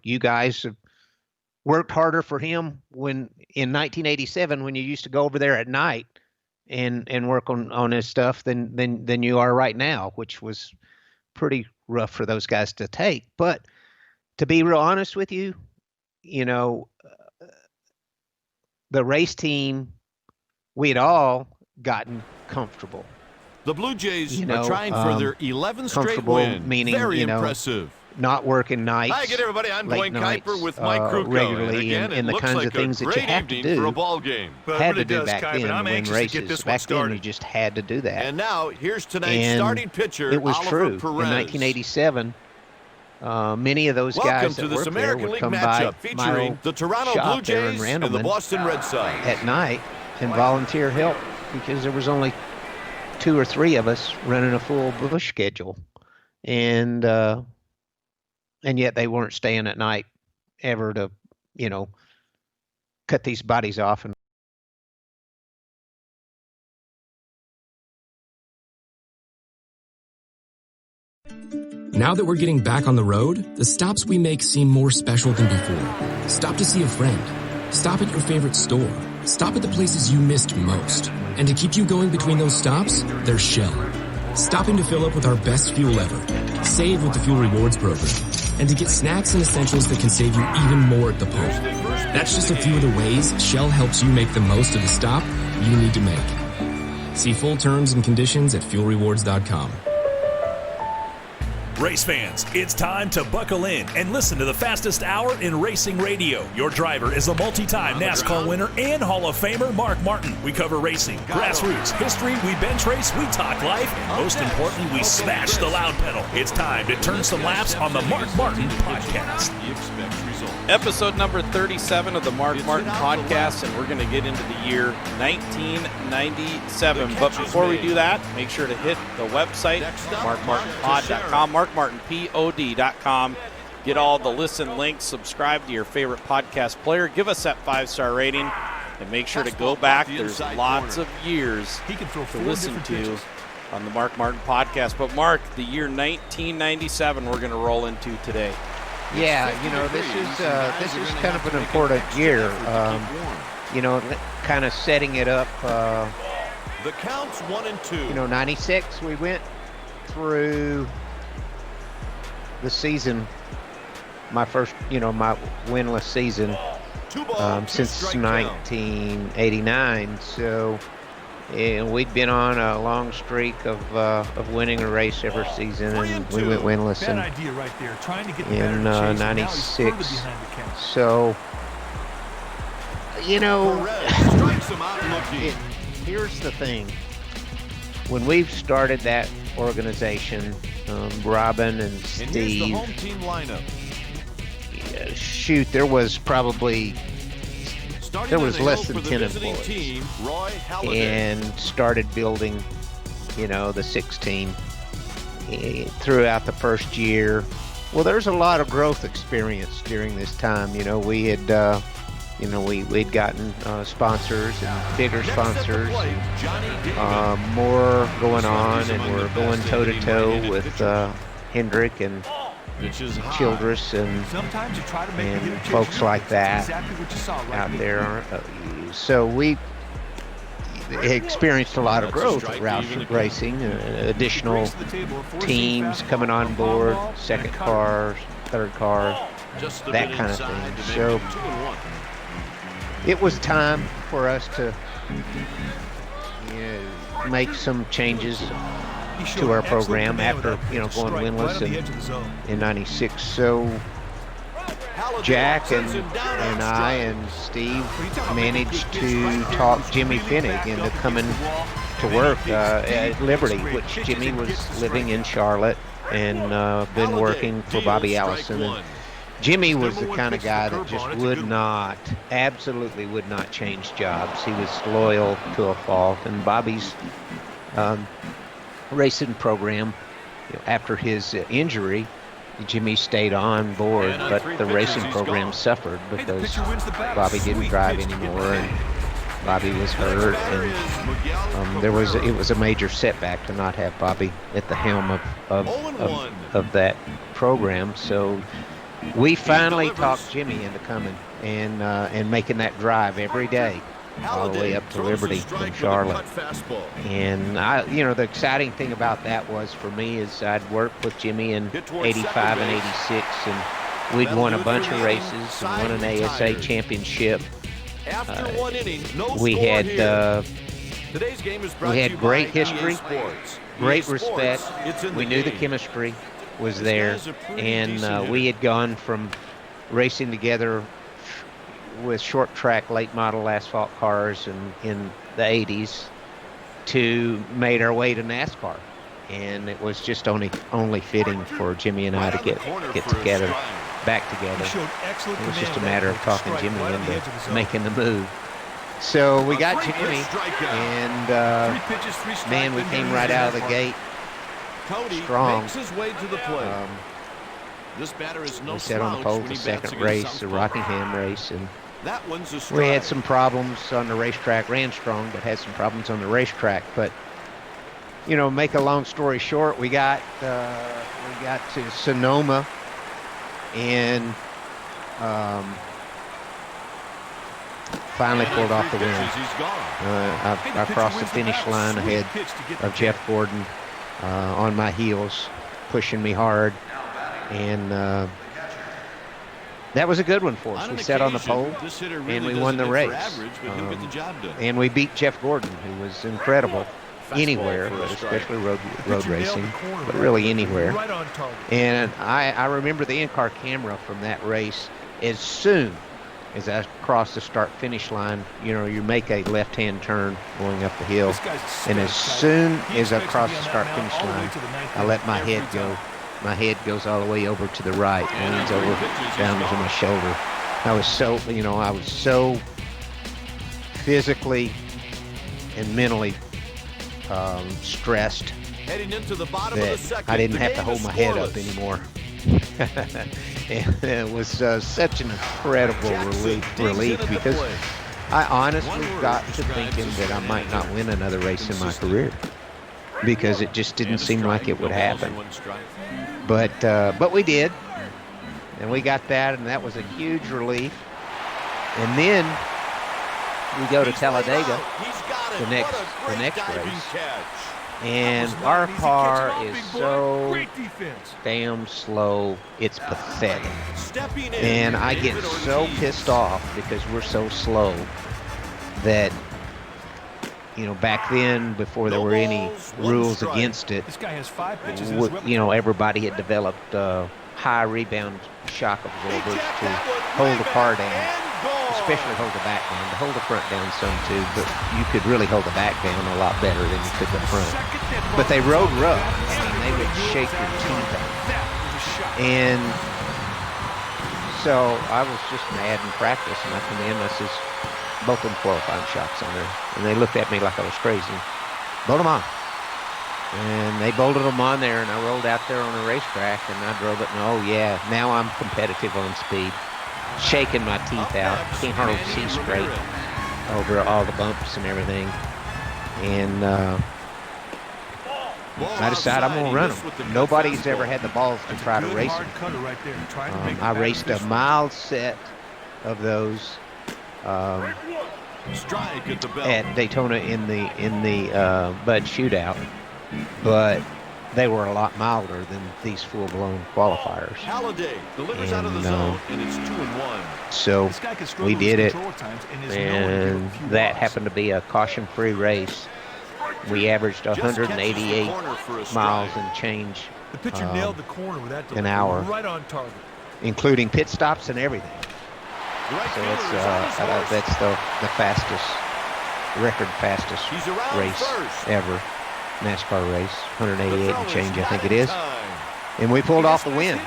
you guys have worked harder for him when in 1987 when you used to go over there at night and work on his stuff than you are right now, which was pretty rough for those guys to take. But to be real honest with you, the race team, we'd all gotten comfortable. The Blue Jays are trying for their 11th straight win. Meaning, very impressive. Not working nights. Hi again, everybody. I'm Dwayne Kuiper with Mike Krukow. Regularly, and the kinds of things that you have to do. For a ball game. Had to do back then to win races. Back then, you just had to do that. And now, here's tonight's starting pitcher, it was Oliver true. Perez. In 1987, many of those guys that worked there would come by my old the Toronto shop Blue Jays there in and the Randleman Boston Red Sox at night and volunteer help because there was only 2 or 3 of us running a full bush schedule, and yet they weren't staying at night ever to, cut these bodies off. And now that we're getting back on the road, the stops we make seem more special than before. Stop to see a friend. Stop at your favorite store. Stop at the places you missed most. And to keep you going between those stops, there's Shell. Stopping to fill up with our best fuel ever. Save with the Fuel Rewards program. And to get snacks and essentials that can save you even more at the pump. That's just a few of the ways Shell helps you make the most of the stop you need to make. See full terms and conditions at fuelrewards.com. Race fans, it's time to buckle in and listen to the fastest hour in racing radio. Your driver is a multi-time NASCAR winner and Hall of Famer Mark Martin. We cover racing, grassroots, history, we bench race, we talk life, and most importantly, we smash the loud pedal. It's time to turn some laps on the Mark Martin Podcast. Episode number 37 of the Mark Martin Podcast, and we're going to get into the year 1997. But before we do that, make sure to hit the website, markmartinpod.com, markmartinpod.com. Get all the listen links, subscribe to your favorite podcast player, give us that 5-star rating, and make sure to go back. There's lots of years to listen to on the Mark Martin Podcast. But Mark, the year 1997 we're going to roll into today. Yeah, this is kind of an important year. Kind of setting it up. The counts 1 and 2. 96. We went through the season. My first, my winless season since 1989. So, and we'd been on a long streak of winning a race every season, and we went winless in 96. So, Here's the thing. When we've started that organization, Robin and Steve, and here's the home team lineup. Shoot, there was probably less than 10 employees, team, and started building, the 6 team throughout the first year. Well, there's a lot of growth experience during this time. We had, we'd gotten sponsors and bigger sponsors, and, more going on, and we're going toe to toe with Hendrick and Childress and folks like that out there. So we experienced a lot of growth at Roush Racing, additional teams coming on board, second cars, third cars, that kind of thing. So it was time for us to make some changes to our program after going winless in '96. So Jack and I and Steve managed to talk Jimmy Finnig into coming to work at Liberty, which Jimmy was living in Charlotte and been working for Bobby Allison. And Jimmy was the kind of guy that just absolutely would not change jobs. He was loyal to a fault. And Bobby's racing program, after his injury, Jimmy stayed on board, but the racing program suffered because Bobby didn't drive anymore, and Bobby was hurt, and it was a major setback to not have Bobby at the helm of that program. So we finally talked Jimmy into coming and making that drive every day, all the way up to Liberty from Charlotte. And the exciting thing about that was, for me, is I'd worked with Jimmy in '85 and '86, and we'd won a bunch of races and won an ASA championship. We had great history, great respect. We knew the chemistry was there, and we had gone from racing together with short track late model asphalt cars in the 80s to made our way to NASCAR, and it was just only fitting for Jimmy and I to get together, back together. It was just a matter of talking Jimmy into making the move. So we got Jimmy, and man, we came right out of the gate strong. We set on the pole the second race, the Rockingham race, and we had some problems on the racetrack. Ran strong, but had some problems on the racetrack. But make a long story short, we got to Sonoma, and finally pulled off the win. I crossed the finish line ahead of Jeff Gordon on my heels, pushing me hard, and that was a good one for us. We sat on the pole, and we won the race. And we beat Jeff Gordon, who was incredible anywhere, but especially road racing, but really anywhere. And I remember the in-car camera from that race. As soon as I crossed the start-finish line, you make a left-hand turn going up the hill, and as soon as I crossed the start-finish line, I let my head go. My head goes all the way over to the right, leans over down to my shoulder. I was so physically and mentally stressed that I didn't have to hold my head up anymore. And it was such an incredible relief because I honestly got to thinking that I might not win another race in my career, because it just didn't seem like it would happen. But we did, and we got that, and that was a huge relief. And then we go to Talladega, the next race, and our car is so damn slow, it's pathetic. And I get so pissed off because we're so slow that, back then, before there were any rules against it, everybody had developed high rebound shock absorbers to hold the car down, especially hold the back down. To hold the front down some too, but you could really hold the back down a lot better than you could the front. But they rode rough. I mean, they would shake your teeth out. And so I was just mad in practice, and I come in, I says, both of them qualifying shots on there. And they looked at me like I was crazy. Bolt them on. And they bolted them on there, and I rolled out there on the racetrack, and I drove it, and oh yeah, now I'm competitive on speed. Shaking my teeth out. Can't hardly see straight over all the bumps and everything. And I decided I'm going to run them. Nobody's ever had the balls to try to race them. I raced a mild set of those at Daytona in the Bud Shootout, but they were a lot milder than these full-blown qualifiers. Talladega delivers out of the zone, and it's 2-1. So we did it, and that happened to be a caution-free race. We averaged 188 miles and change an hour, right on target, including pit stops and everything. So it's that's the fastest, record fastest race ever. NASCAR race, 188 and change, I think it is. And we pulled off the win.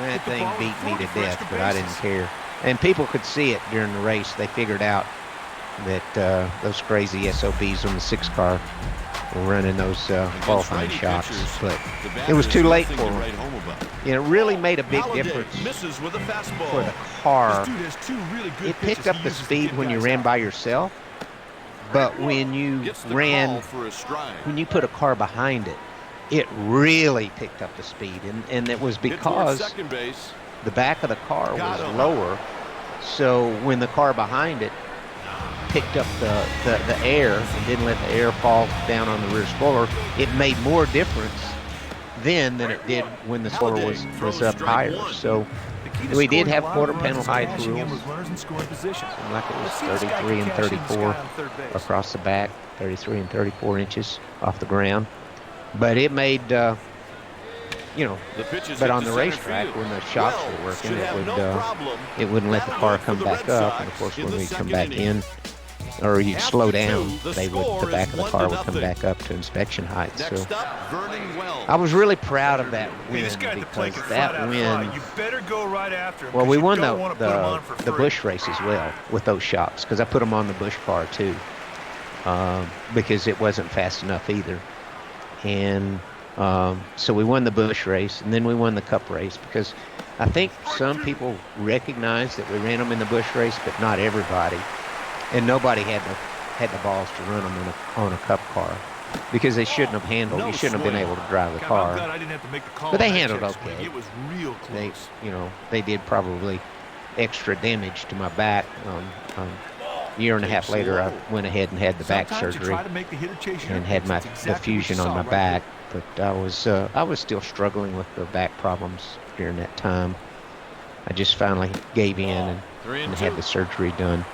That thing beat me to death, but I didn't care. And people could see it during the race. They figured out that those crazy SOBs on the 6 car were running those qualifying shots, but it was too late for them. It really made a big difference for the car. It picked up the speed when you ran by yourself. But when you when you put a car behind it, it really picked up the speed. And it was because the back of the car was lower. So when the car behind it picked up the air and didn't let the air fall down on the rear spoiler, it made more difference then than it did when the spoiler was up higher. So we did have quarter panel height rules. Seemed like it was 33 and 34 across the back, 33 and 34 inches off the ground. But it made, but on the racetrack when the shocks were working, it wouldn't let the car come back up. And of course, when we come back in, or you'd slow down, the back of the car would come back up to inspection height. So I was really proud of that win, because that win, well, we won the Busch race as well with those shocks, because I put them on the Busch car too, because it wasn't fast enough either. And so we won the Busch race, and then we won the Cup race, because I think some people recognize that we ran them in the Busch race, but not everybody. And nobody had the balls to run them on a Cup car, because they shouldn't have handled. You shouldn't have been able to drive the car. But they handled okay. It was real close. They did probably extra damage to my back. A year and a half later, I went ahead and had the back surgery and had the fusion on my back. But I was still struggling with the back problems during that time. I just finally gave in and had the surgery done.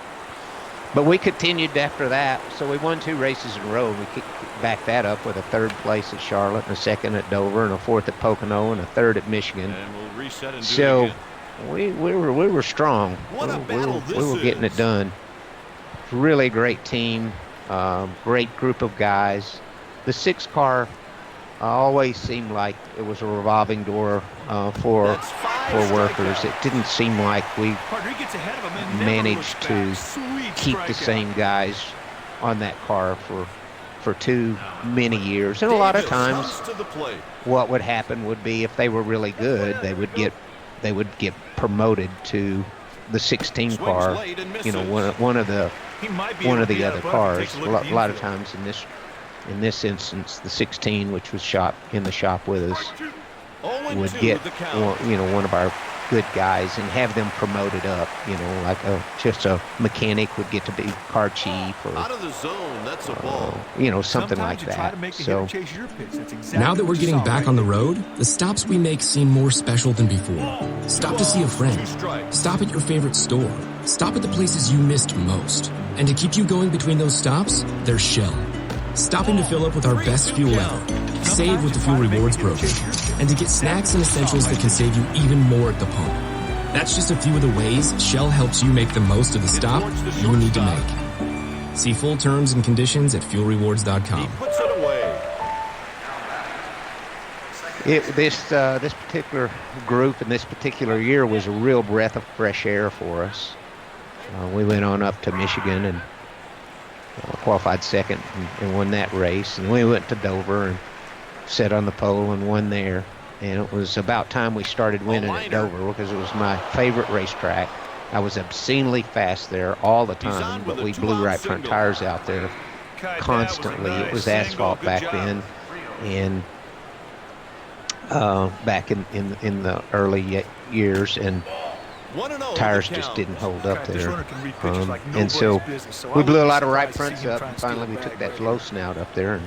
But we continued after that, so we won 2 races in a row. We backed that up with a 3rd place at Charlotte, and a 2nd at Dover, and a 4th at Pocono, and a 3rd at Michigan. And we'll reset and so we were strong. We were getting it done. Really great team, great group of guys. The 6 car always seemed like it was a revolving door for workers. It didn't seem like we managed to keep the same guys on that car for too many years. And a lot of times what would happen would be, if they were really good, they would get promoted to the 16 car, one of the other cars. A lot of times in this instance, the 16, which was shot in the shop with us, would get one of our good guys and have them promoted up. Like just a mechanic would get to be car chief, or out of the zone, that's a ball. Something like that. So now that we're getting back on the road, the stops we make seem more special than before. Stop to see a friend. Stop at your favorite store. Stop at the places you missed most. And to keep you going between those stops, there's Shell. Stopping to fill up with our best fuel ever. Save with the Fuel Rewards program. And to get snacks and essentials that can save you even more at the pump. That's just a few of the ways Shell helps you make the most of the stop you need to make. See full terms and conditions at fuelrewards.com. Puts it away. This particular group and this particular year was a real breath of fresh air for us. We went on up to Michigan and qualified second and won that race. And we went to Dover and sat on the pole and won there. And it was about time we started winning at Dover because it was my favorite racetrack. I was obscenely fast there all the time, but we blew right front tires out there constantly. It was asphalt back then, and back in the early years, and tires just didn't hold up there. And so we blew a lot of right fronts up, and finally we took that low snout up there,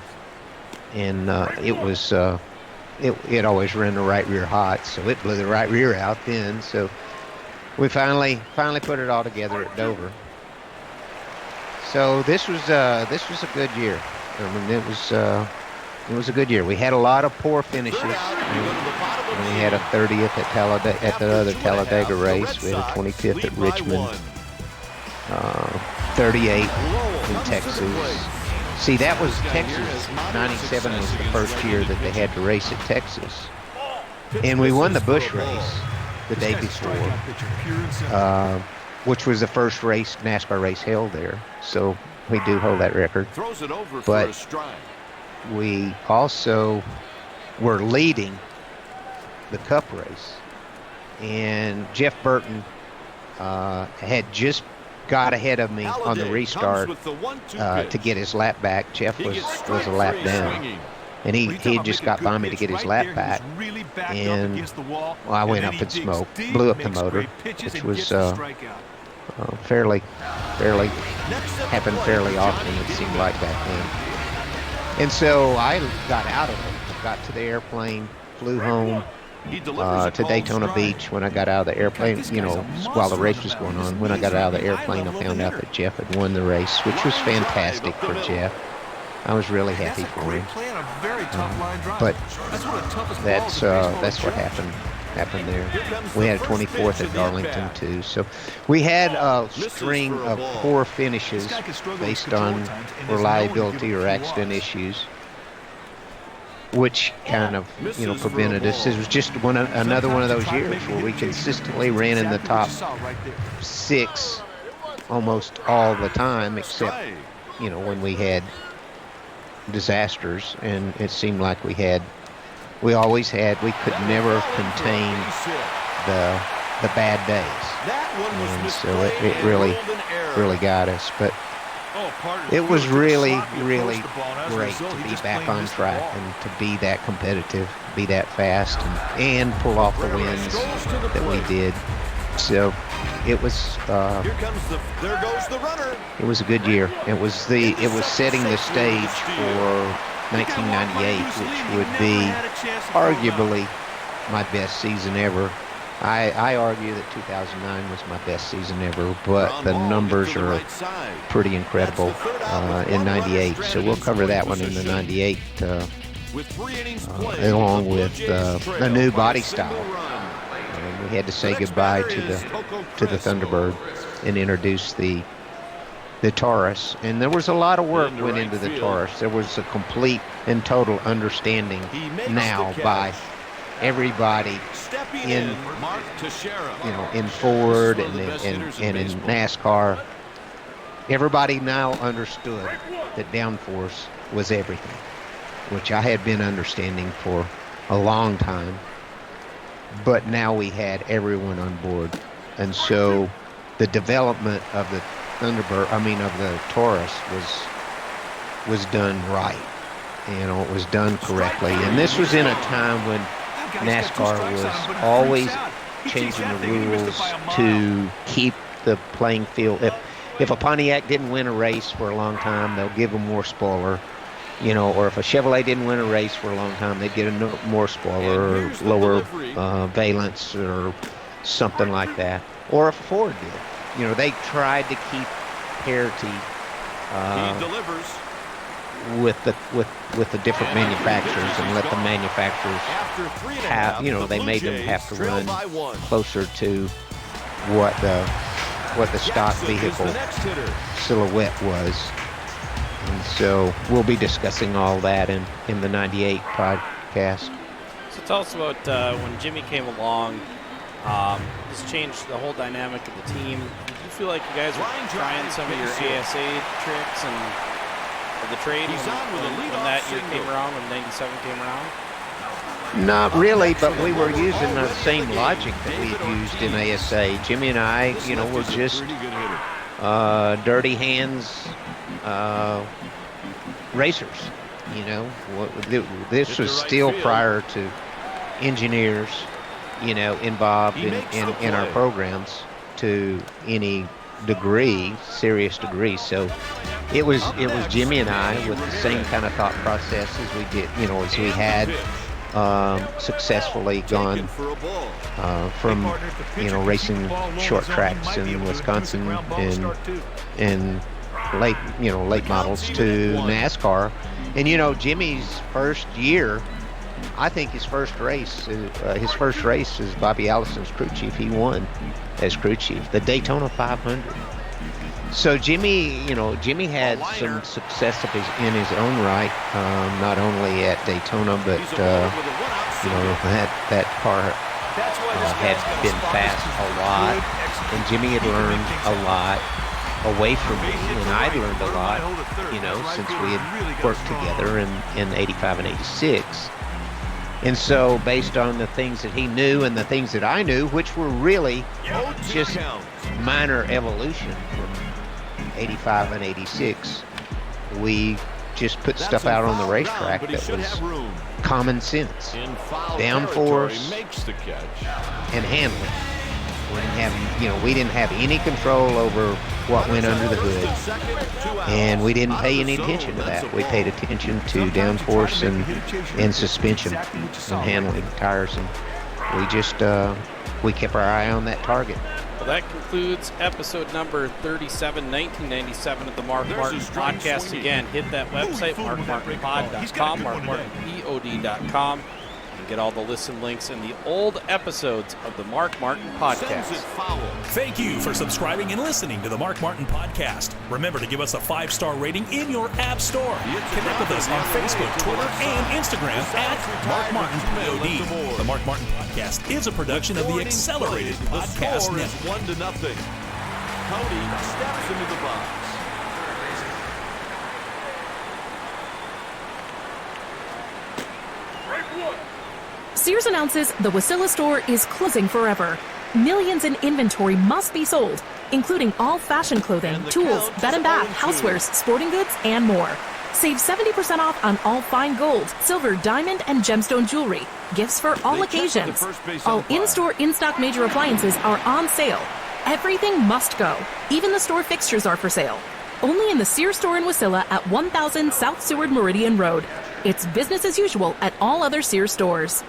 and it was... It always ran the right rear hot, so it blew the right rear out then. So we finally put it all together at Dover. So this was a good year. I mean, it was a good year. We had a lot of poor finishes. We had a 30th at Talladega, at the other Talladega race. We had a 25th at Richmond, 38 in Texas. See, that was Texas. 97 was the first year that they had to race at Texas. And we won the Busch race the day before, which was the first NASCAR race held there. So we do hold that record. But we also were leading the Cup race. And Jeff Burton had just got ahead of me on the restart to get his lap back. Jeff was a lap down, and he had just got by me to get his lap back, and I went up in smoke, blew up the motor, which was fairly happened fairly often, it seemed like back then. And so I got out of it, got to the airplane, flew home to Daytona Beach. When I got out of the airplane, while the race was going on, when I got out of the airplane, I found out that Jeff had won the race, which was fantastic for Jeff. I was really happy for him. But that's what happened there. We had a 24th at Darlington too. So we had a string of poor finishes based on reliability or accident issues, which kind of, prevented us. It was just another one of those years where we consistently ran in the top 6 almost all the time, except, when we had disasters. And it seemed like we could never contain the bad days. And so it really got us. But it was really, really great to be back on track and to be that competitive, be that fast, and pull off the wins that we did. So it was it was a good year. It was setting the stage for 1998, which would be arguably my best season ever. I argue that 2009 was my best season ever, but the numbers are pretty incredible in 98. So we'll cover that one in the 98 along with the new body style. We had to say goodbye to the Thunderbird and introduce the Taurus. And there was a lot of work went into the Taurus. There was a complete and total understanding now by everybody in Ford and in NASCAR. Everybody now understood that downforce was everything, which I had been understanding for a long time, but now we had everyone on board. And so the development of the of the Taurus was done right. It was done correctly. And this was in a time when NASCAR was always changing the rules to keep the playing field. If a Pontiac didn't win a race for a long time, they'll give them more spoiler. Or if a Chevrolet didn't win a race for a long time, they'd get more spoiler or lower valence or something like that. Or if Ford did. They tried to keep parity with the different manufacturers and let the manufacturers have, they made them have to run closer to what the stock vehicle silhouette was. And so we'll be discussing all that in the 98 podcast. So tell us about when Jimmy came along. This changed the whole dynamic of the team. Do you feel like you guys were trying some of your ASA tricks and the trade when that year came around, when 97 came around? Not really, but we were using the same logic that we had used in ASA. Jimmy and I, were just dirty hands racers. This was still prior to engineers, involved in our programs to any serious degree. So it was Jimmy and I with the same kind of thought process as we did, as we had successful gone from racing short tracks in Wisconsin and late models to NASCAR. And Jimmy's first year, I think his first race is Bobby Allison's crew chief. He won as crew chief, the Daytona 500. So Jimmy had some success in his own right, not only at Daytona, but that car had been fast a lot, and Jimmy had learned a lot away from me, and I'd learned a lot, since we had worked together in 85 and 86. And so based on the things that he knew and the things that I knew, which were really just minor evolution from 85 and 86, we just put stuff out on the racetrack that was common sense, downforce and handling. We didn't have any control over what went under the hood, and we didn't pay any attention to that. We paid attention to downforce and suspension and handling tires, and we just we kept our eye on that target. Well, that concludes episode number 37, 1997 of the Mark Martin Podcast. Again, hit that website, markmartinpod.com, markmartinpod.com. Get all the listen links and the old episodes of the Mark Martin Podcast. Thank you for subscribing and listening to the Mark Martin Podcast. Remember to give us a 5-star rating in your app store. Connect with us on Facebook, Twitter, and Instagram at Mark Martin POD. The Mark Martin Podcast is a production of the Accelerated Podcast Network. 1-0. Cody steps into the box. Sears announces the Wasilla store is closing forever. Millions in inventory must be sold, including all fashion clothing, tools, bed and bath, housewares, sporting goods, and more. Save 70% off on all fine gold, silver, diamond, and gemstone jewelry. Gifts for all occasions. All in-store, in-stock major appliances are on sale. Everything must go. Even the store fixtures are for sale. Only in the Sears store in Wasilla at 1000 South Seward Meridian Road. It's business as usual at all other Sears stores.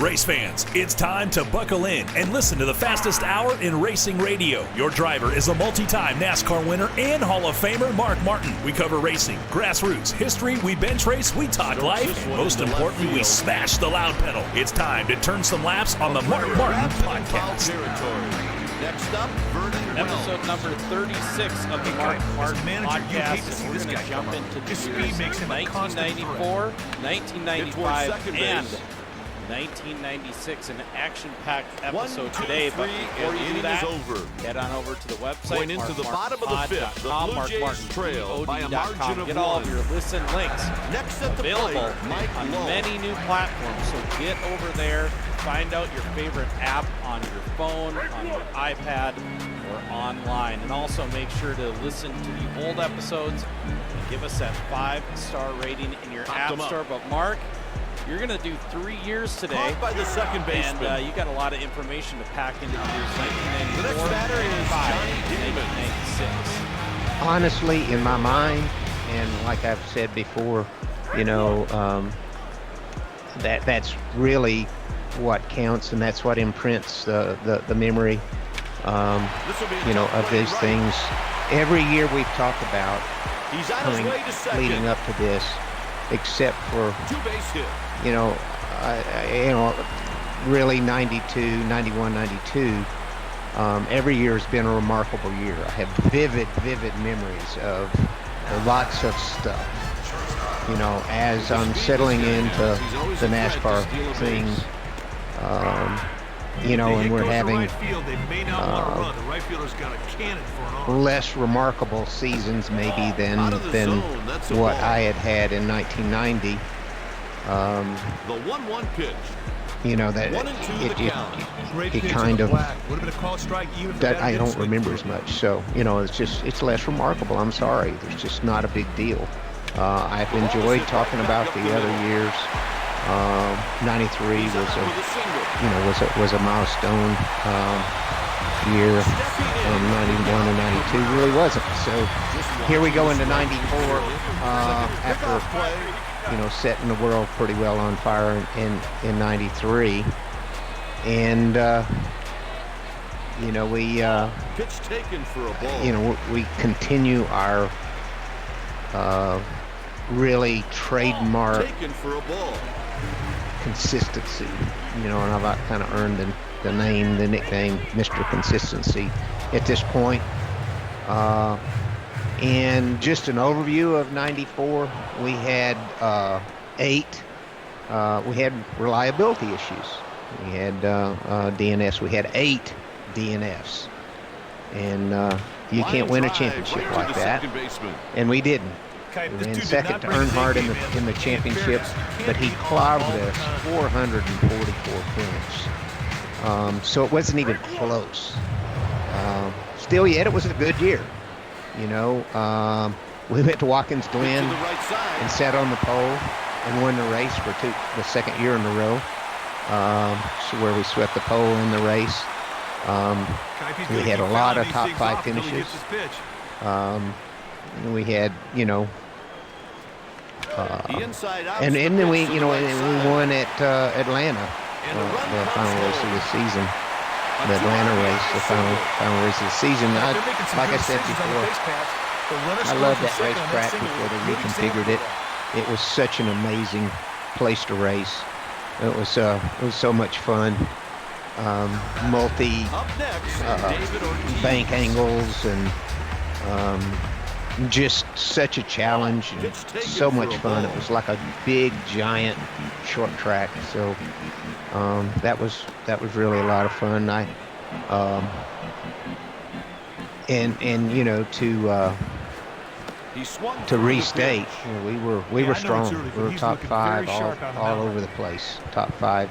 Race fans, it's time to buckle in and listen to the fastest hour in racing radio. Your driver is a multi-time NASCAR winner and Hall of Famer Mark Martin. We cover racing, grassroots, history, we bench race, we talk life, and most importantly, we smash the loud pedal. It's time to turn some laps on the Mark Martin Podcast. Next up, Burton. Episode number 36 of the Mark Martin Podcast, and we're going to jump into the years 1994, 1995, and 1996, an action-packed episode today. But before you do that, head on over to the website, going into the bottom of the fifth, the Blue Jays trail by a margin of Get all of your listen links next at the available plate, on many new platforms. So get over there, find out your favorite app on your phone, on your iPad, or online. And also make sure to listen to the old episodes and give us that 5-star rating in your app store. But Mark, you're going to do 3 years today. Caught by the second baseman. And you got a lot of information to pack into the years 1994, the next batter is Johnny 1996. Honestly, in my mind, and like I've said before, that's really what counts, and that's what imprints the memory, of these things. Every year we've talked about leading up to this, except for really 92, 91, 92, every year has been a remarkable year. I have vivid memories of lots of stuff. You know, as I'm settling into the NASCAR thing, you know, and we're having less remarkable seasons maybe than what I had in 1990. The 1-1 pitch. You know, that it kind of, that I don't remember as much. So, you know, it's less remarkable. I'm sorry. It's just not a big deal. I've enjoyed talking about the other years. 93 was a milestone year. 91 and 92 really wasn't. So here we go into 94 after, you know, setting the world pretty well on fire in 93. And, you know, we, pitch taken for a ball. You know, we continue our really trademark consistency, you know, and I've kind of earned the nickname Mr. Consistency at this point. And just an overview of 94, we had 8. We had reliability issues. We had DNS. We had 8 DNFs. And you can't win a championship like that. And we didn't. We ran second to Earnhardt in the championship, but he clogged us 444 points. So it wasn't even close. Still yet, it was a good year. You know, we went to Watkins Glen and sat on the pole and won the race for the second year in a row. So where we swept the pole in the race. We had a lot of top 5 finishes. We had, you know, and then we, you know, and we won at Atlanta, the final race of the season. The Atlanta race, the final race of the season. Like I said before, I love that racetrack before they reconfigured it. It was such an amazing place to race. It was so much fun. Multi bank angles and just such a challenge and so much fun. It was like a big giant short track. So that was really a lot of fun. And you know, to restate, you know, we were strong. We were top 5 all over the place. Top five.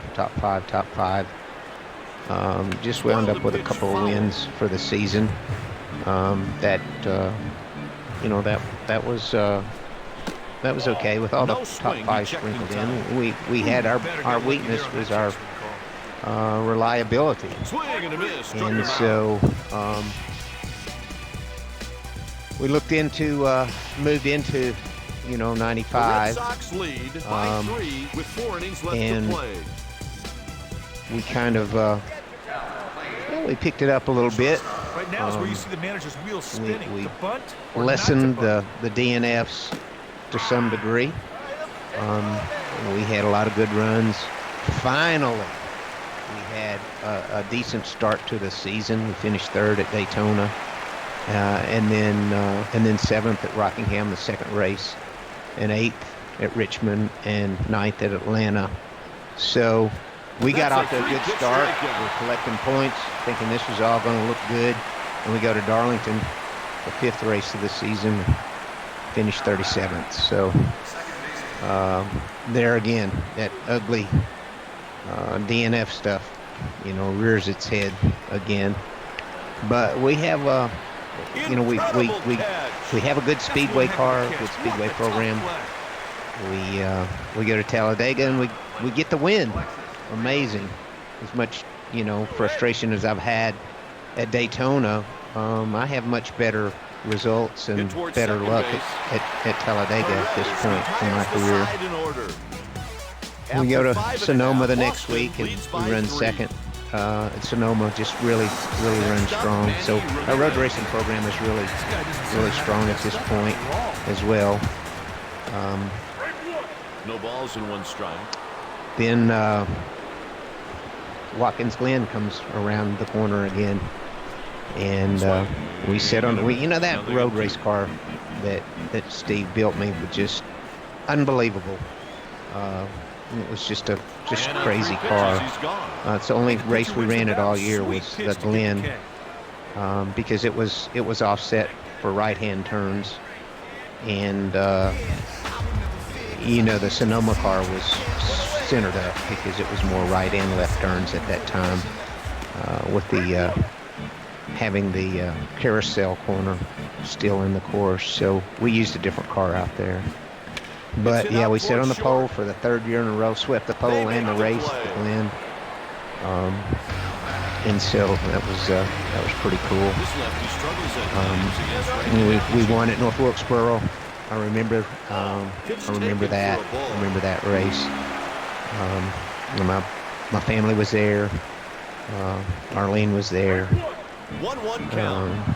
Just wound up with a couple of wins for the season. You know, that was okay with all the top 5 sprinkled in. We had our weakness was our reliability, and so we moved into, you know, 95. The Red Sox lead by 3 with 4 innings left to play. We kind of we picked it up a little bit. Right now is where you see the manager's wheels spinning. We to bunt lessened the DNFs to some degree. We had a lot of good runs. Finally, we had a decent start to the season. We finished 3rd at Daytona, and then 7th at Rockingham, the second race, and 8th at Richmond, and 9th at Atlanta. So we got off to a good start. We're collecting points, thinking this was all going to look good. And we go to Darlington, the 5th race of the season, finished 37th. So there again, that ugly DNF stuff, you know, rears its head again. But we have, you know, we have a good speedway car, good speedway program. We go to Talladega and we get the win. Amazing. As much, you know, frustration as I've had at Daytona, I have much better results and better luck at Talladega at this point in my career. We go to Sonoma the next week and we run second. Sonoma just really runs strong. So our road racing program is really strong at this point as well. No balls and 1 strike. Then Watkins Glen comes around the corner again, And we sat on, that road race car that Steve built me was just unbelievable. It was just a crazy car. It's the only race we ran it all year was the Glen, because it was offset for right-hand turns, and the Sonoma car was centered up because it was more right and left turns at that time, with the having the carousel corner still in the course. So we used a different car out there. But yeah, we sat on the pole for the third year in a row, swept the pole and the race at the Glen. And so that was pretty cool. We won at North Wilkesboro. I remember that. I remember that race. My family was there. Arlene was there.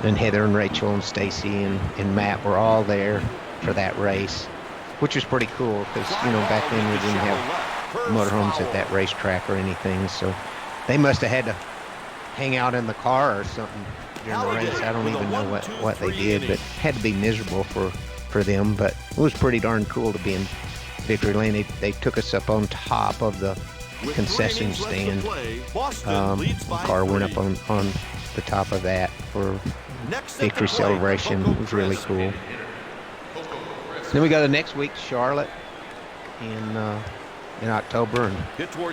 And Heather and Rachel and Stacy and Matt were all there for that race, which was pretty cool because, back then we didn't have motorhomes at that racetrack or anything. So they must have had to hang out in the car or something during the race. I don't even know what they did, but it had to be miserable for them. But it was pretty darn cool to be in Victory Lane. They took us up on top of the concession stand. The car went up on the top of that for victory celebration. It was really cool. Then we go the next week to Charlotte in October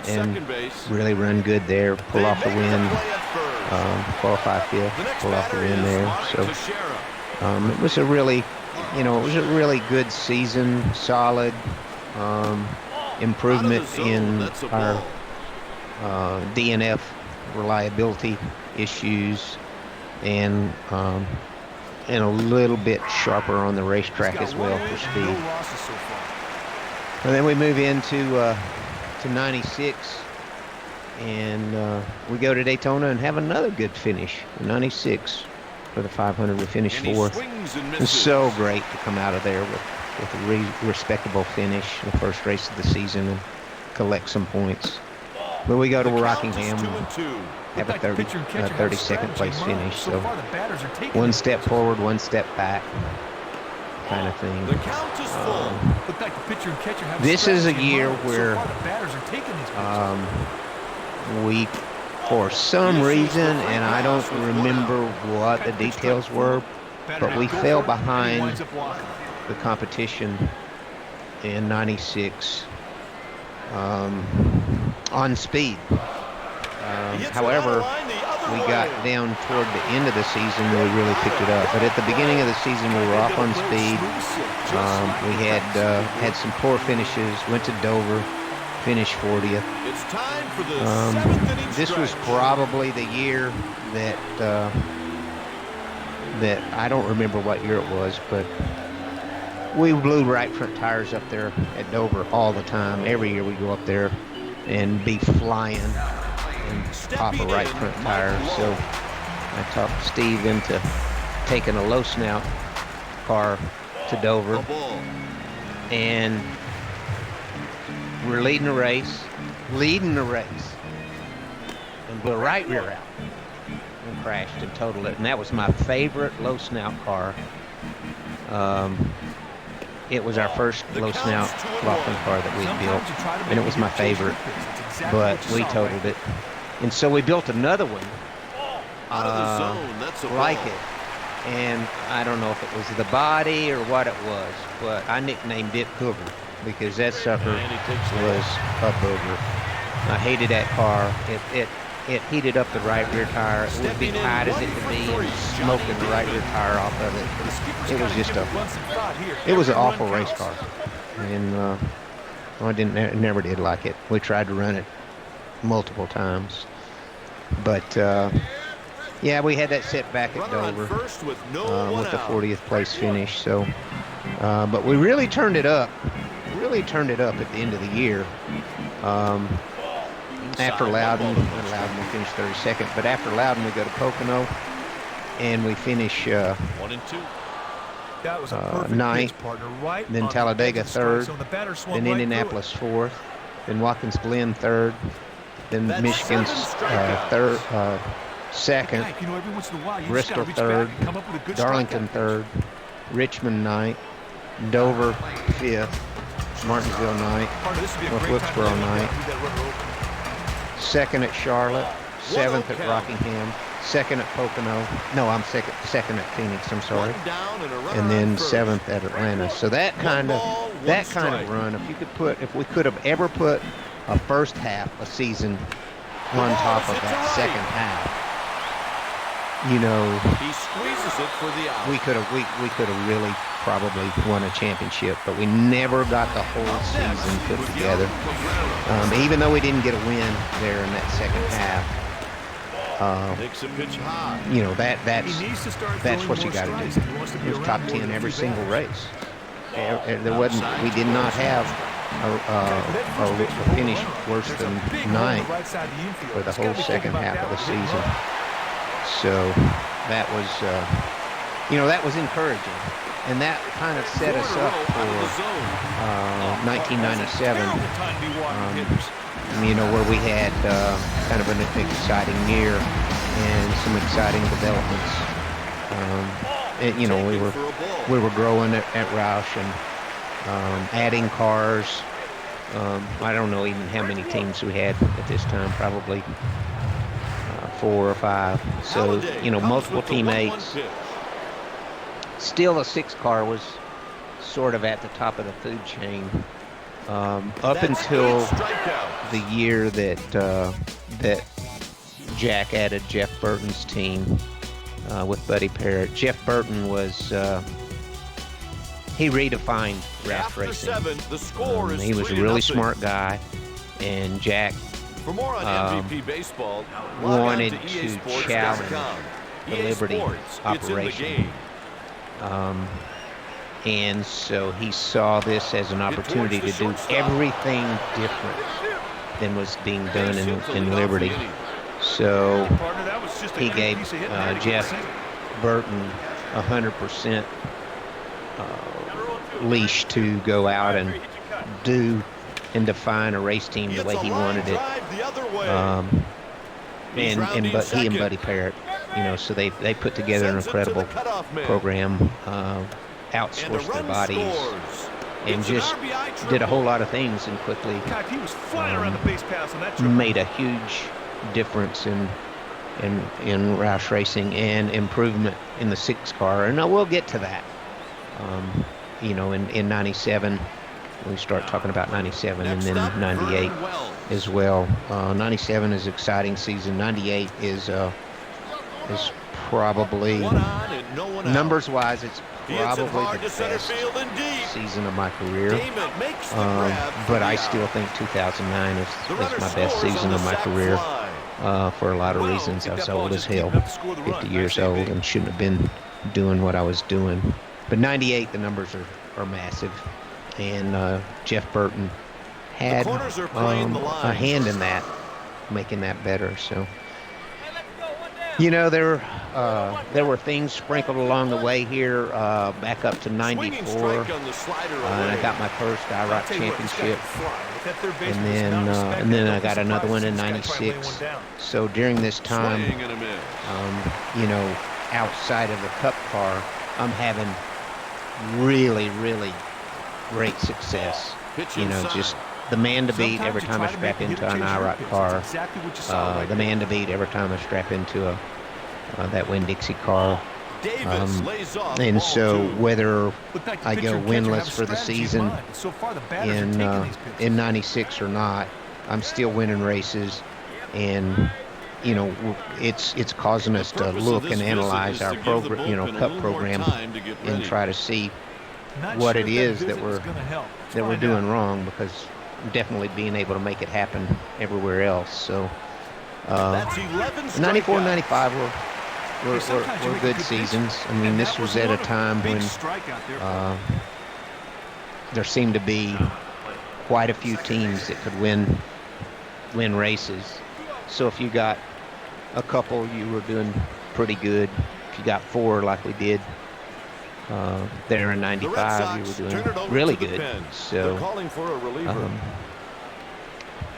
and really run good there. Pull off the win, qualify fifth, pull off the win there. So it was a really, good season, solid improvement in our DNF reliability issues, and a little bit sharper on the racetrack as well for speed. And then we move into to 96, and we go to Daytona and have another good finish. 96 for the 500, we finished fourth. It's so great to come out of there with a respectable finish, the first race of the season, and collect some points. But we go to Rockingham, have a 32nd place finish. So one step forward, one step back kind of thing. This is a year where we, for some reason, and I don't remember what the details were, but we fell behind the competition in 96 on speed. However, we got down toward the end of the season, we really picked it up. But at the beginning of the season, we were off on speed. We had some poor finishes, went to Dover, finished 40th. This was probably the year that I don't remember what year it was, but we blew right front tires up there at Dover all the time. Every year we go up there and be flying and pop a right front tire. So I talked Steve into taking a low snout car to Dover, and we're leading the race, and blew a right rear out and crashed and totaled it. And that was my favorite low snout car. It was our first low snout Laughlin car that we built, and it was my favorite, but we totaled it. And so we built another one like it, and I don't know if it was the body or what it was, but I nicknamed it Hoover because that sucker was a booger. I hated that car. It heated up the right rear tire. It would be tight as it could be, and smoking the right rear tire off of it. It was just it was an awful race car, and I never did like it. We tried to run it multiple times, but yeah, we had that setback at Dover with the 40th place finish. So, but we really turned it up. At the end of the year. After Loudon we finished 32nd, but after Loudon we go to Pocono and we finish 1 and 2. Ninth, then Talladega 3rd, then Indianapolis 4th, then Watkins Glen 3rd, then Michigan's second, Bristol third, Darlington third, Richmond ninth, Dover fifth, Martinsville ninth, North Wilkesboro ninth, second at Charlotte, seventh at Rockingham, second at Pocono. No, I'm second at Phoenix. I'm sorry, and then seventh at Atlanta. So that kind of run. If we could have ever put a first half a season on top of that second half, you know, he squeezes it for the out. We could have really probably won a championship, but we never got the whole season put together. Even though we didn't get a win there in that second half, you know, that's what you got to do. It was top 10 every single race. We did not have a finish worse than ninth for the whole second half of the season. So that was, you know, that was encouraging. And that kind of set us up for 1997, you know, where we had kind of an exciting year and some exciting developments. And, you know, we were growing at Roush and adding cars. I don't know even how many teams we had at this time, probably 4 or 5. So, you know, multiple teammates. Still, a 6 car was sort of at the top of the food chain up until the year that Jack added Jeff Burton's team with Buddy Parrott. Jeff Burton was he redefined Roush racing. He was a really smart guy, and Jack For more on MVP baseball, wanted to challenge the Liberty operation. And so he saw this as an opportunity to do everything different than was being done in Liberty. So he gave Jeff Burton 100% leash to go out and do and define a race team the way he wanted it. But he and Buddy Parrott, you know, so they put together an incredible program, outsourced their bodies, and just did a whole lot of things, and quickly made a huge difference in Roush racing and improvement in the 6 car. And we'll get to that. You know, in 97, we start talking about 97, and then 98 as well. 97 is an exciting season. 98 is probably, numbers-wise, it's probably the best season of my career. But I still think 2009 is my best season of my career for a lot of reasons. I was old as hell, 50 years old, and shouldn't have been doing what I was doing. But 98, the numbers are massive. And Jeff Burton had a hand in that, making that better. So, you know, there were things sprinkled along the way here, back up to 94, and I got my first IROC championship, and then I got another one in 96. So during this time, you know, outside of the Cup car, I'm having really, really great success. You know, just the man to beat every time I strap into an IROC car. The man to beat every time I strap into that Winn-Dixie car. And so whether I go winless for the season in 96 or not, I'm still winning races. And you know, it's causing us to look and analyze our program, you know, Cup program, and try to see what it is that we're doing wrong, because definitely being able to make it happen everywhere else. So 94 and 95 were good seasons. I mean, this was at a time when there seemed to be quite a few teams that could win races. So if you got a couple, you were doing pretty good. If you got 4 like we did there in 95, you were doing really good. So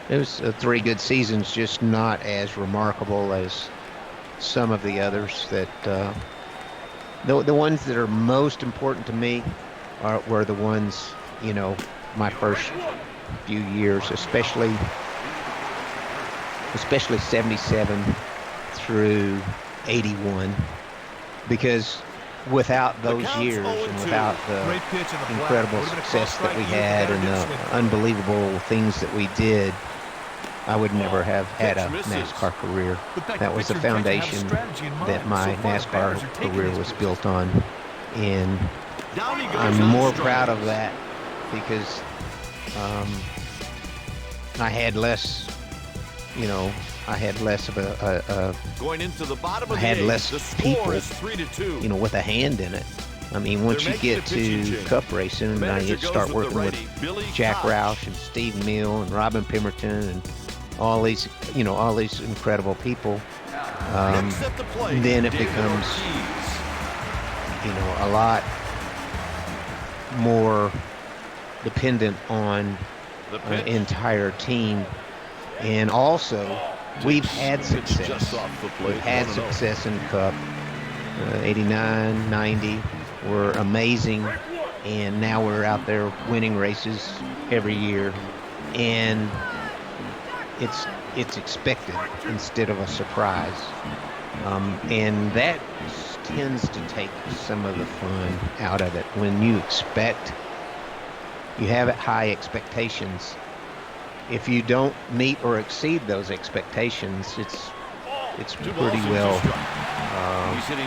it was 3 good seasons, just not as remarkable as some of the others that the ones that are most important to me were the ones, my first few years, especially 77 through 81, because without those years and without the incredible success that we had and the unbelievable things that we did, I would never have had a NASCAR career. That was the foundation that my NASCAR career was built on. And I'm more proud of that because I had less, I had less of going into the bottom of I had the less people, 3-2. with a hand in it. I mean, once you get to cup racing, and I start working with Jack Roush and Steve Mill and Robin Pemberton and all these incredible people, then it becomes, a lot more dependent on an entire team. And also, we've had success. We've had success in Cup. 89, 90 were amazing, and now we're out there winning races every year. And it's expected instead of a surprise. And that tends to take some of the fun out of it. When you have high expectations, if you don't meet or exceed those expectations, it's pretty well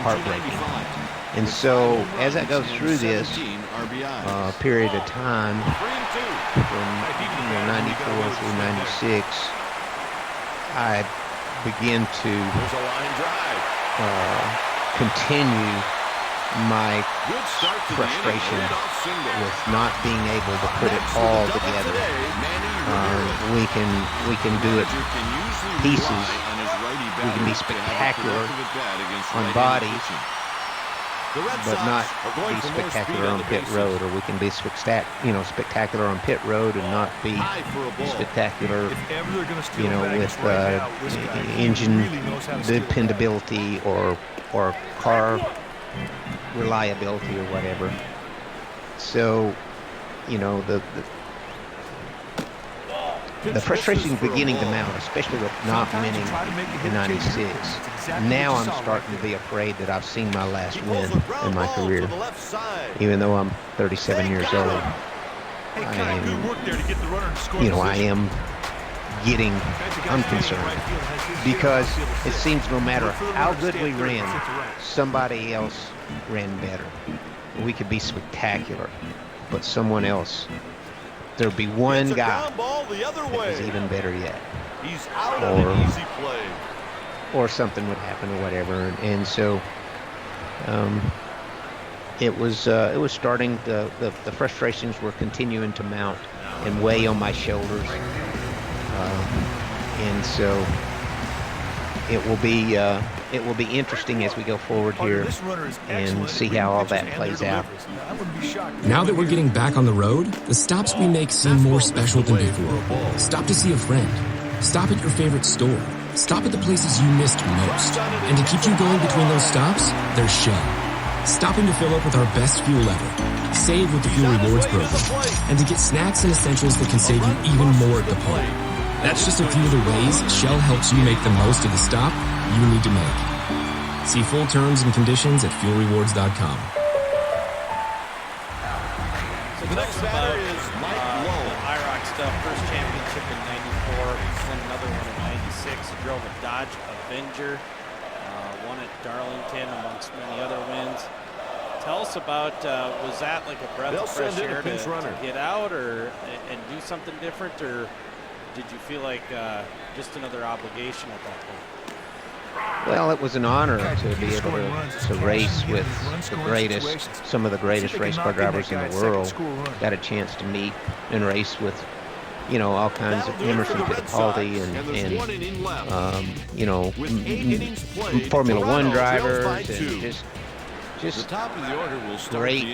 heartbreaking. And so as I go through this period of time from 94 through 96, I begin to continue my frustration with not being able to put it all together. We can do it pieces. We can be spectacular on bodies, but not be spectacular on pit road. Or we can be spectacular on pit road and not be spectacular, with engine dependability or car reliability or whatever. So, the frustration is beginning to mount, especially with not winning in 96. Now I'm starting to be afraid that I've seen my last win in my career. Even though I'm 37 years old, I'm concerned because it seems no matter how good we ran, somebody else ran better. We could be spectacular, but someone else, there'd be one guy that was even better yet, or something would happen or whatever. And so it was starting, the frustrations were continuing to mount and weigh on my shoulders. And so it will be interesting as we go forward here and see how all that plays out. Now that we're getting back on the road, the stops we make seem more special than before. Stop to see a friend. Stop at your favorite store. Stop at the places you missed most. And to keep you going between those stops, there's Shell. Stopping to fill up with our best fuel ever. Save with the Fuel Rewards program. And to get snacks and essentials that can save you even more at the pump. That's just a few of the ways Shell helps you make the most of the stop you need to make. See full terms and conditions at fuelrewards.com. So the next batter is Mike Lowe. IROC stuff, first championship in 94, won another one in 96. He drove a Dodge Avenger, won at Darlington amongst many other wins. Tell us about, was that like a breath of fresh air to get out and do something different, or did you feel like just another obligation at that point? Well, it was an honor to be able to race with some of the greatest race car drivers in the world. Got a chance to meet and race with, all kinds of Emerson Fittipaldi and Formula One drivers and just great,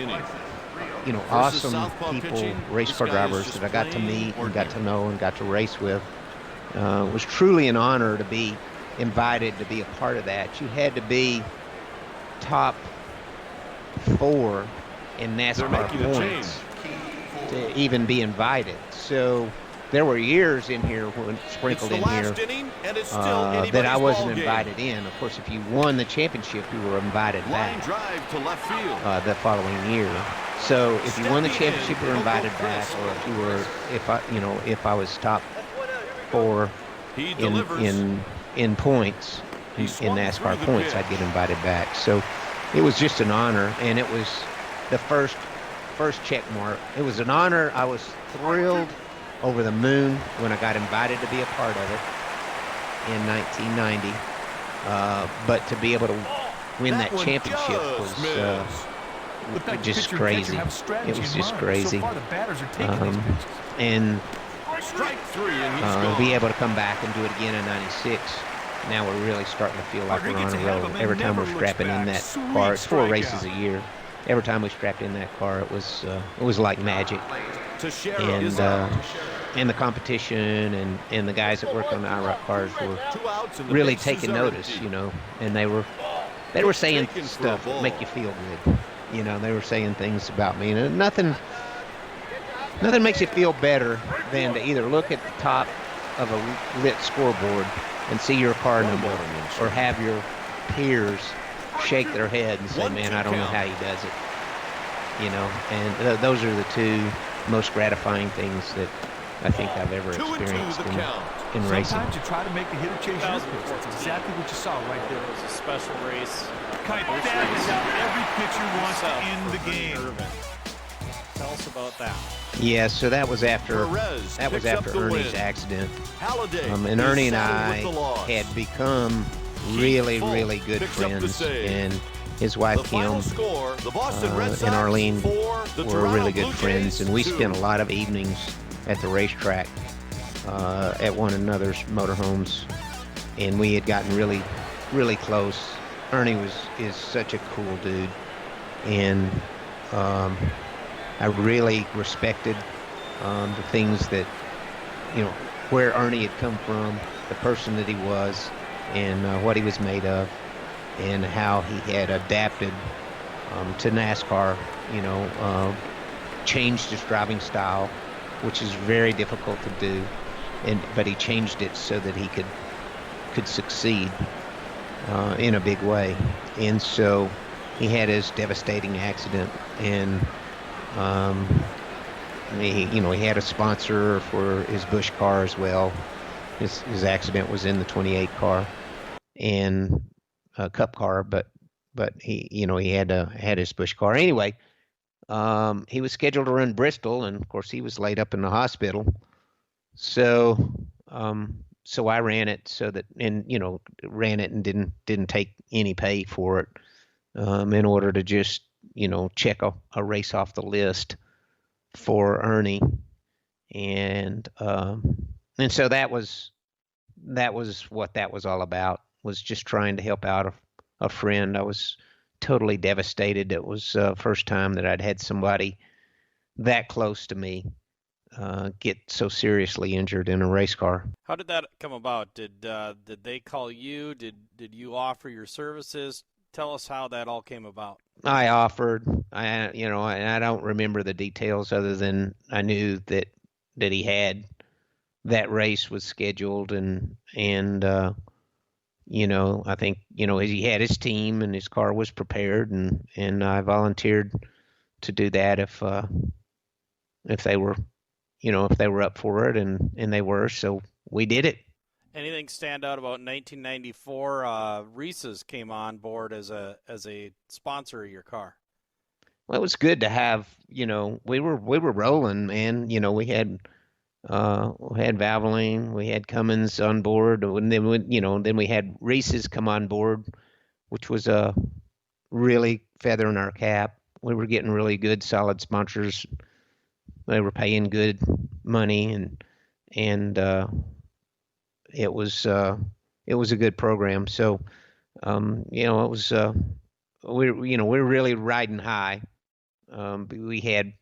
awesome people, race car drivers that I got to meet and got to know and got to race with. It was truly an honor to be invited to be a part of that. You had to be top 4 in NASCAR points to even be invited. So there were years in here, sprinkled in here, that I wasn't invited in. Of course, if you won the championship, you were invited back the following year. So if you won the championship, you were invited back, or if you were, if I was top 4 in points, in NASCAR points, I'd get invited back. So it was just an honor, and it was the first check mark. It was an honor. I was thrilled, over the moon, when I got invited to be a part of it in 1990. But to be able to win that championship was just crazy. It was just crazy. And be able to come back and do it again in 96. Now we're really starting to feel like we're on a roll. Every time we're strapping in that car, it's 4 races a year. Every time we strapped in that car, it was like magic. And the competition and the guys that worked on the IROC cars were really taking notice, and they were saying stuff that make you feel good. They were saying things about me, and nothing makes you feel better than to either look at the top of a lit scoreboard and see your car number, or have your peers shake their head and say, "Man, I don't know how he does it." And those are the 2 most gratifying things that I think I've ever experienced in racing. Sometimes you try to make a hitter change your pitch. That's exactly what you saw right there. It was a special race. That is how every pitcher wants to end the game. Tell us about that. Yeah, so that was after Ernie's accident. And Ernie and I had become really, really good friends, and his wife Kim and Arlene were really good friends, and we spent a lot of evenings at the racetrack at one another's motorhomes, and we had gotten really, really close. Ernie is such a cool dude, and I really respected the things that, where Ernie had come from, the person that he was, and what he was made of, and how he had adapted to NASCAR, changed his driving style, which is very difficult to do, but he changed it so that he could succeed in a big way. And so he had his devastating accident, and he had a sponsor for his Busch car as well. His accident was in the 28 car and a Cup car, but he had his Busch car anyway. He was scheduled to run Bristol, and of course he was laid up in the hospital. So I ran it and didn't take any pay for it, in order to just check a race off the list for Ernie, and so that was what that was all about, was just trying to help out a friend. I was totally devastated. It was the first time that I'd had somebody that close to me get so seriously injured in a race car. How did that come about? Did they call you? Did you offer your services? Tell us how that all came about. I offered. I don't remember the details, other than I knew that he had that race was scheduled, and I think he had his team and his car was prepared, and I volunteered to do that if they were up for it, and they were, so we did it. Anything stand out about 1994? Reese's came on board as a sponsor of your car. Well, it was good to have. We were rolling, man. We had Valvoline, we had Cummins on board, and then we had Reese's come on board, which was a really feather in our cap. We were getting really good, solid sponsors. They were paying good money, and it was a good program. So, it was we're really riding high. We had,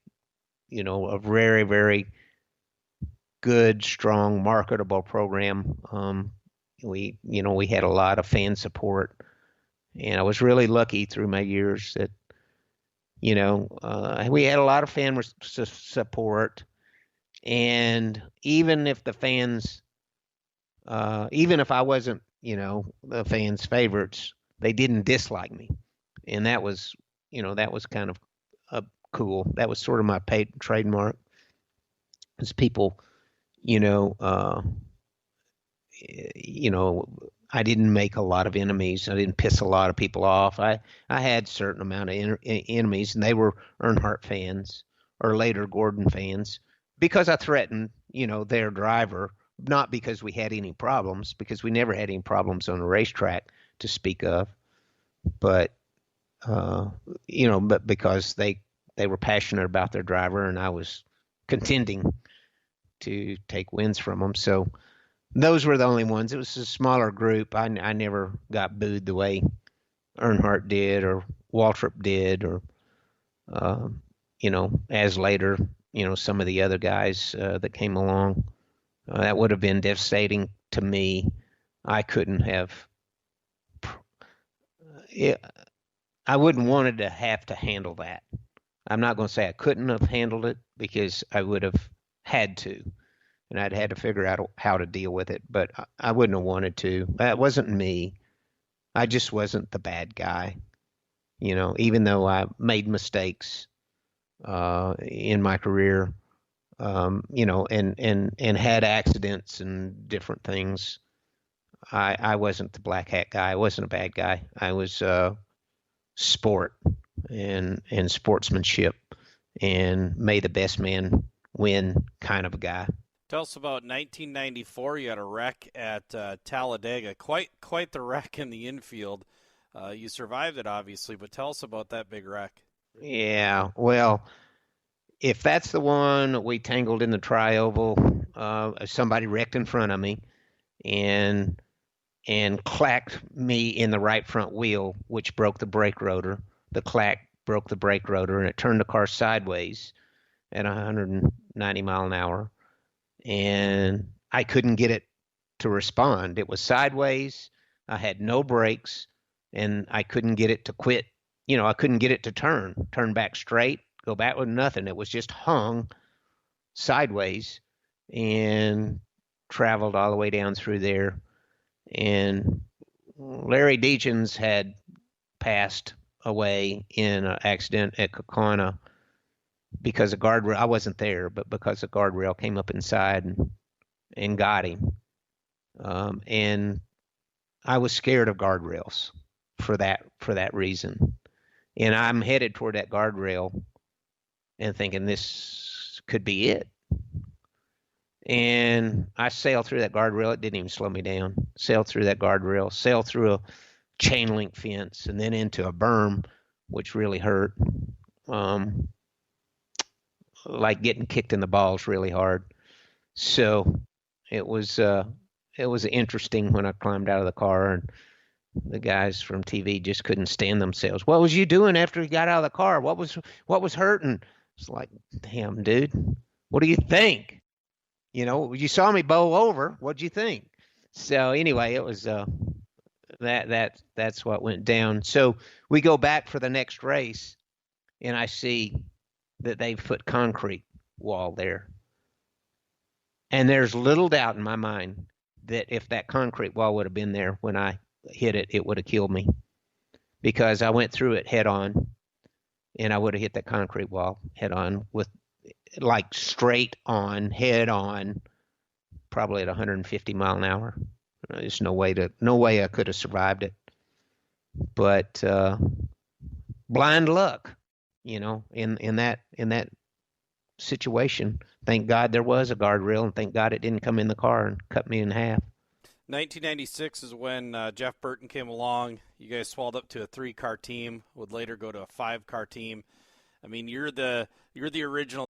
a very, very good, strong, marketable program. we had a lot of fan support, and I was really lucky through my years that, we had a lot of fan support, and even if the fans, even if I wasn't, the fans' favorites, they didn't dislike me, and that was kind of cool. That was sort of my trademark. As people, I didn't make a lot of enemies. I didn't piss a lot of people off. I had a certain amount of enemies, and they were Earnhardt fans or later Gordon fans, because I threatened, their driver, not because we had any problems, because we never had any problems on the racetrack to speak of, but but because they were passionate about their driver, and I was contending to take wins from them. So those were the only ones. It was a smaller group. I never got booed the way Earnhardt did or Waltrip did, or, as later, some of the other guys that came along. That would have been devastating to me. I couldn't have. I wouldn't wanted to have to handle that. I'm not going to say I couldn't have handled it, because I would have had to, and I'd had to figure out how to deal with it, but I wouldn't have wanted to. That wasn't me. I just wasn't the bad guy, even though I made mistakes in my career, and had accidents and different things. I wasn't the black hat guy. I wasn't a bad guy. I was sport and sportsmanship, and may the best man win kind of a guy. Tell us about 1994. You had a wreck at Talladega. Quite the wreck in the infield. You survived it, obviously, but tell us about that big wreck. Yeah, well, if that's the one, we tangled in the tri-oval. Somebody wrecked in front of me and clacked me in the right front wheel, which broke the brake rotor. The clack broke the brake rotor, and it turned the car sideways at 190 mile an hour. And I couldn't get it to respond. It was sideways. I had no brakes, and I couldn't get it to quit. I couldn't get it to turn back straight, go back with nothing. It was just hung sideways and traveled all the way down through there. And Larry Deachens had passed away in an accident at Kaukauna because a guardrail. I wasn't there, but because a guardrail came up inside and got him. And I was scared of guardrails for that reason. And I'm headed toward that guardrail and thinking this could be it. And I sailed through that guardrail. It didn't even slow me down. Sailed through that guardrail, sailed through a chain link fence, and then into a berm, which really hurt. Like getting kicked in the balls really hard. So it was interesting when I climbed out of the car, and the guys from TV just couldn't stand themselves. What was you doing after you got out of the car? What was hurting? It's like, damn, dude, what do you think? You saw me bow over. What'd you think? So anyway, it was that's what went down. So we go back for the next race, and I see that they've put concrete wall there. And there's little doubt in my mind that if that concrete wall would have been there when I hit it, it would have killed me, because I went through it head on, and I would have hit that concrete wall head on, with like straight on, head on, probably at 150 mile an hour. There's no way I could have survived it. But blind luck, in that situation. Thank God there was a guardrail, and thank God it didn't come in the car and cut me in half. 1996 is when Jeff Burton came along. You guys swelled up to a 3-car team, would later go to a 5-car team. I mean, you're the original